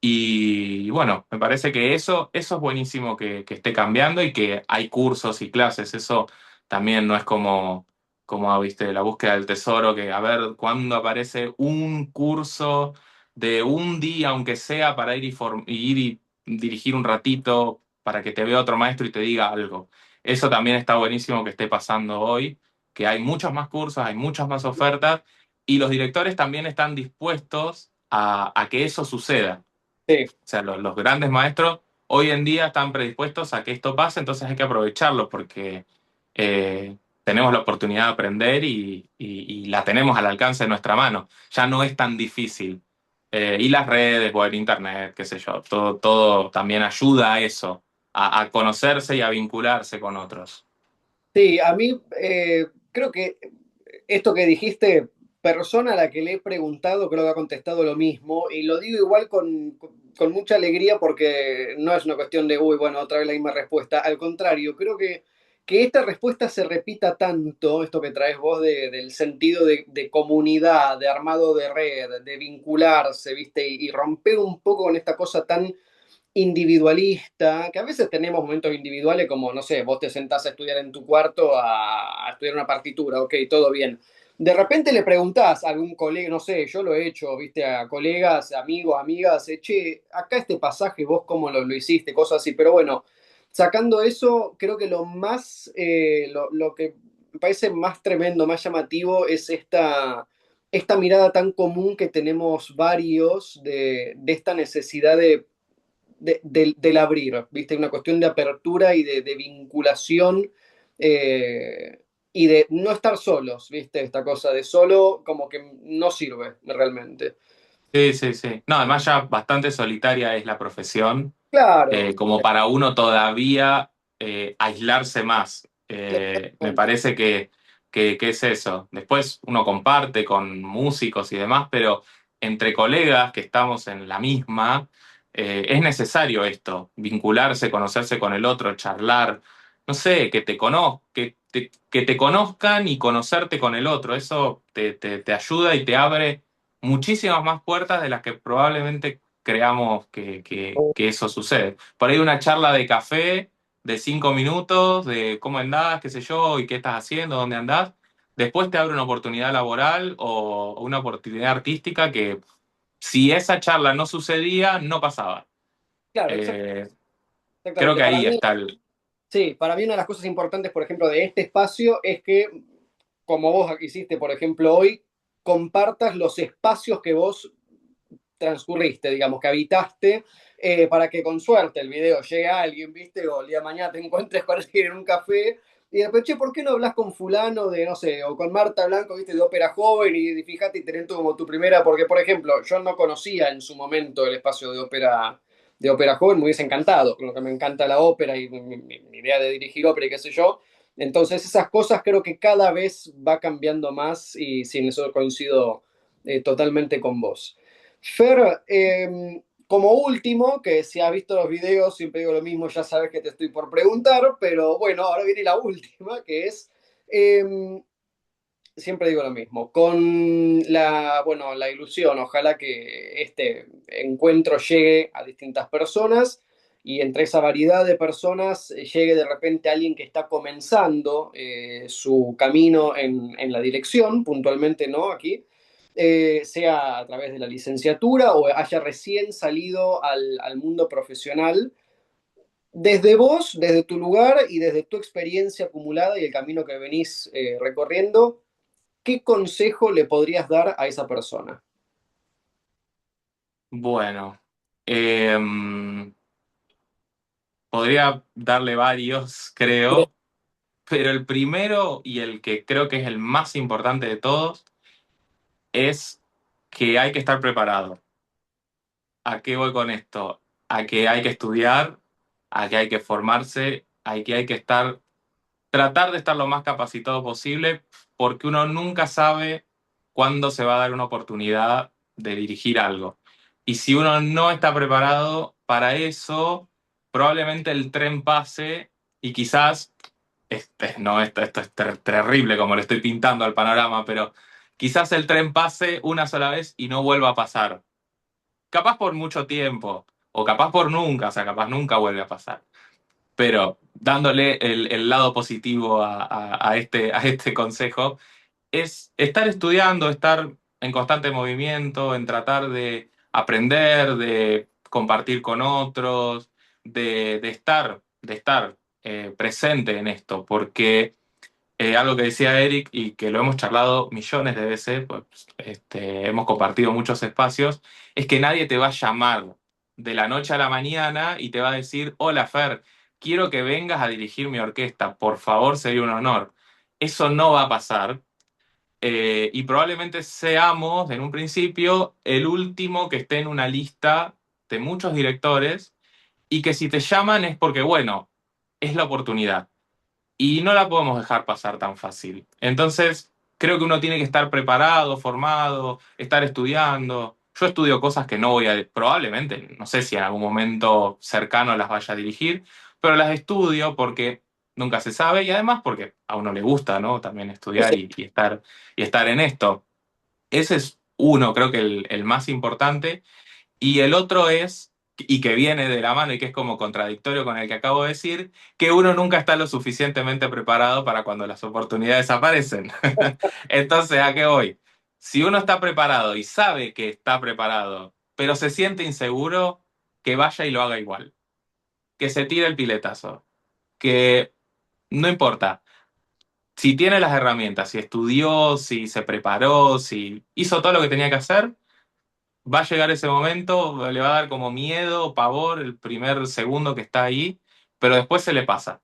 y bueno, me parece que eso es buenísimo que esté cambiando y que hay cursos y clases. Eso también no es viste, la búsqueda del tesoro, que a ver cuándo aparece un curso de un día, aunque sea, para ir y dirigir un ratito, para que te vea otro maestro y te diga algo. Eso también está buenísimo que esté pasando hoy, que hay muchos más cursos, hay muchas más ofertas y los directores también están dispuestos a que eso suceda. Sí. O sea, los grandes maestros hoy en día están predispuestos a que esto pase, entonces hay que aprovecharlo porque tenemos la oportunidad de aprender y la tenemos al alcance de nuestra mano. Ya no es tan difícil. Y las redes, bueno, internet, qué sé yo, todo también ayuda a eso, a conocerse y a vincularse con otros. Sí, a mí creo que esto que dijiste, persona a la que le he preguntado, creo que ha contestado lo mismo, y lo digo igual con mucha alegría porque no es una cuestión de, uy, bueno, otra vez la misma respuesta. Al contrario, creo que esta respuesta se repita tanto, esto que traes vos del sentido de comunidad, de armado de red, de vincularse, ¿viste? Y romper un poco con esta cosa tan individualista, que a veces tenemos momentos individuales como, no sé, vos te sentás a estudiar en tu cuarto a estudiar una partitura, ok, todo bien. De repente le preguntás a algún colega, no sé, yo lo he hecho, viste, a colegas, amigos, amigas, che, acá este pasaje, vos cómo lo hiciste, cosas así, pero bueno, sacando eso, creo que lo más, lo que me parece más tremendo, más llamativo es esta mirada tan común que tenemos varios de esta necesidad del abrir, ¿viste? Una cuestión de apertura y de vinculación y de no estar solos, ¿viste? Esta cosa de solo como que no sirve realmente. Sí, sí, sí. No, además ya bastante solitaria es la profesión, Claro, como para uno todavía aislarse más. Me exactamente. parece que es eso. Después uno comparte con músicos y demás, pero entre colegas que estamos en la misma, es necesario esto, vincularse, conocerse con el otro, charlar, no sé, que te conozcan y conocerte con el otro. Eso te ayuda y te abre muchísimas más puertas de las que probablemente creamos que eso sucede. Por ahí una charla de café de 5 minutos, de cómo andás, qué sé yo, y qué estás haciendo, dónde andás, después te abre una oportunidad laboral o una oportunidad artística que si esa charla no sucedía, no pasaba. Claro, Eh, Creo exactamente. que Para ahí mí, está el... sí, para mí una de las cosas importantes, por ejemplo, de este espacio es que, como vos hiciste, por ejemplo, hoy, compartas los espacios que vos transcurriste, digamos, que habitaste, para que con suerte el video llegue a alguien, ¿viste? O el día de mañana te encuentres con alguien en un café y después, che, ¿por qué no hablas con fulano de, no sé, o con Marta Blanco, viste, de ópera joven y fíjate y tenés tú como tu primera, porque, por ejemplo, yo no conocía en su momento el espacio de ópera joven, me hubiese encantado, con lo que me encanta la ópera y mi idea de dirigir ópera y qué sé yo. Entonces, esas cosas creo que cada vez va cambiando más y sin eso coincido totalmente con vos. Fer, como último, que si has visto los videos, siempre digo lo mismo, ya sabes que te estoy por preguntar, pero bueno, ahora viene la última, que es, eh, siempre digo lo mismo, con bueno, la ilusión, ojalá que este encuentro llegue a distintas personas. y entre esa variedad de personas llegue de repente alguien que está comenzando su camino en la dirección, puntualmente no aquí, sea a través de la licenciatura o haya recién salido al mundo profesional. Desde vos, desde tu lugar y desde tu experiencia acumulada y el camino que venís recorriendo, ¿qué consejo le podrías dar a esa persona? Bueno, podría darle varios, creo, pero el primero y el que creo que es el más importante de todos es que hay que estar preparado. ¿A qué voy con esto? A que hay que estudiar, a que hay que formarse, a que hay que estar, tratar de estar lo más capacitado posible, porque uno nunca sabe cuándo se va a dar una oportunidad de dirigir algo. Y si uno no está preparado para eso, probablemente el tren pase y quizás, no, esto es terrible como le estoy pintando al panorama, pero quizás el tren pase una sola vez y no vuelva a pasar. Capaz por mucho tiempo, o capaz por nunca, o sea, capaz nunca vuelve a pasar. Pero dándole el lado positivo a este consejo, es estar estudiando, estar en constante movimiento, en tratar de aprender, de compartir con otros, de estar presente en esto, porque algo que decía Eric y que lo hemos charlado millones de veces, pues hemos compartido muchos espacios, es que nadie te va a llamar de la noche a la mañana y te va a decir, hola Fer, quiero que vengas a dirigir mi orquesta, por favor, sería un honor. Eso no va a pasar y probablemente seamos en un principio el último que esté en una lista de muchos directores y que si te llaman es porque, bueno, es la oportunidad y no la podemos dejar pasar tan fácil. Entonces, creo que uno tiene que estar preparado, formado, estar estudiando. Yo estudio cosas que no voy a, probablemente, no sé si en algún momento cercano las vaya a dirigir, pero las estudio porque nunca se sabe y además porque a uno le gusta, ¿no? También estudiar y estar en esto. Ese es uno, creo que el más importante. Y el otro es, y que viene de la mano y que es como contradictorio con el que acabo de decir, que uno nunca está lo suficientemente preparado para cuando las oportunidades aparecen. Entonces, ¿a qué voy? Si uno está preparado y sabe que está preparado, pero se siente inseguro, que vaya y lo haga igual. Que se tire el piletazo. Que no importa. Si tiene las herramientas, si estudió, si se preparó, si hizo todo lo que tenía que hacer, va a llegar ese momento, le va a dar como miedo, pavor el primer segundo que está ahí, pero después se le pasa.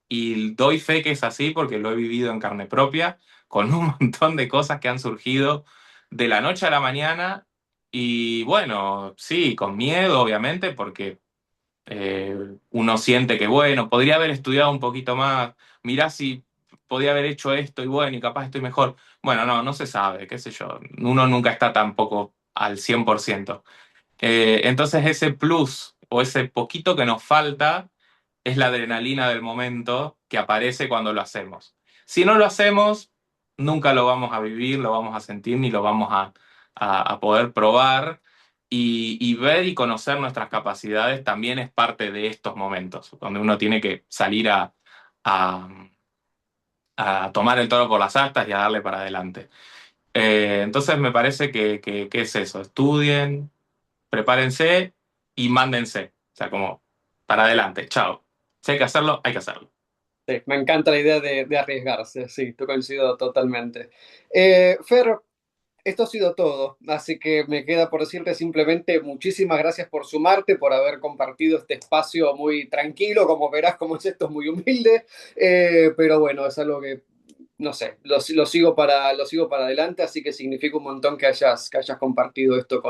Y doy fe que es así porque lo he vivido en carne propia, con un montón de cosas que han surgido de la noche a la mañana. Y bueno, sí, con miedo, obviamente, porque uno siente que, bueno, podría haber estudiado un poquito más, mirá si podía haber hecho esto y bueno, y capaz estoy mejor. Bueno, no, no se sabe, qué sé yo. Uno nunca está tampoco al 100%. Entonces ese plus o ese poquito que nos falta es la adrenalina del momento que aparece cuando lo hacemos. Si no lo hacemos, nunca lo vamos a vivir, lo vamos a sentir ni lo vamos a poder probar. Y ver y conocer nuestras capacidades también es parte de estos momentos, donde uno tiene que salir a, a tomar el toro por las astas y a darle para adelante. Entonces me parece que es eso, estudien, prepárense y mándense. O sea, como para adelante, chao. Si hay que hacerlo, hay que hacerlo. Sí, me encanta la idea de arriesgarse, sí, te coincido totalmente. Fer, esto ha sido todo, así que me queda por decirte simplemente muchísimas gracias por sumarte, por haber compartido este espacio muy tranquilo, como verás, como es esto, es muy humilde, pero bueno, es algo que, no sé, lo sigo para adelante, así que significa un montón que hayas compartido esto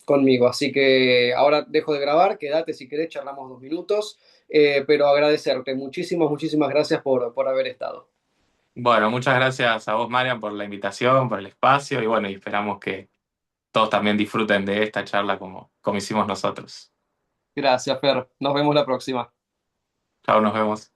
conmigo. Así que ahora dejo de grabar, quédate si querés, charlamos 2 minutos, pero agradecerte, muchísimas gracias por haber estado. Bueno, muchas gracias a vos, Marian, por la invitación, por el espacio y bueno, y esperamos que todos también disfruten de esta charla como hicimos nosotros. Gracias, Fer, nos vemos la próxima. Chao, nos vemos.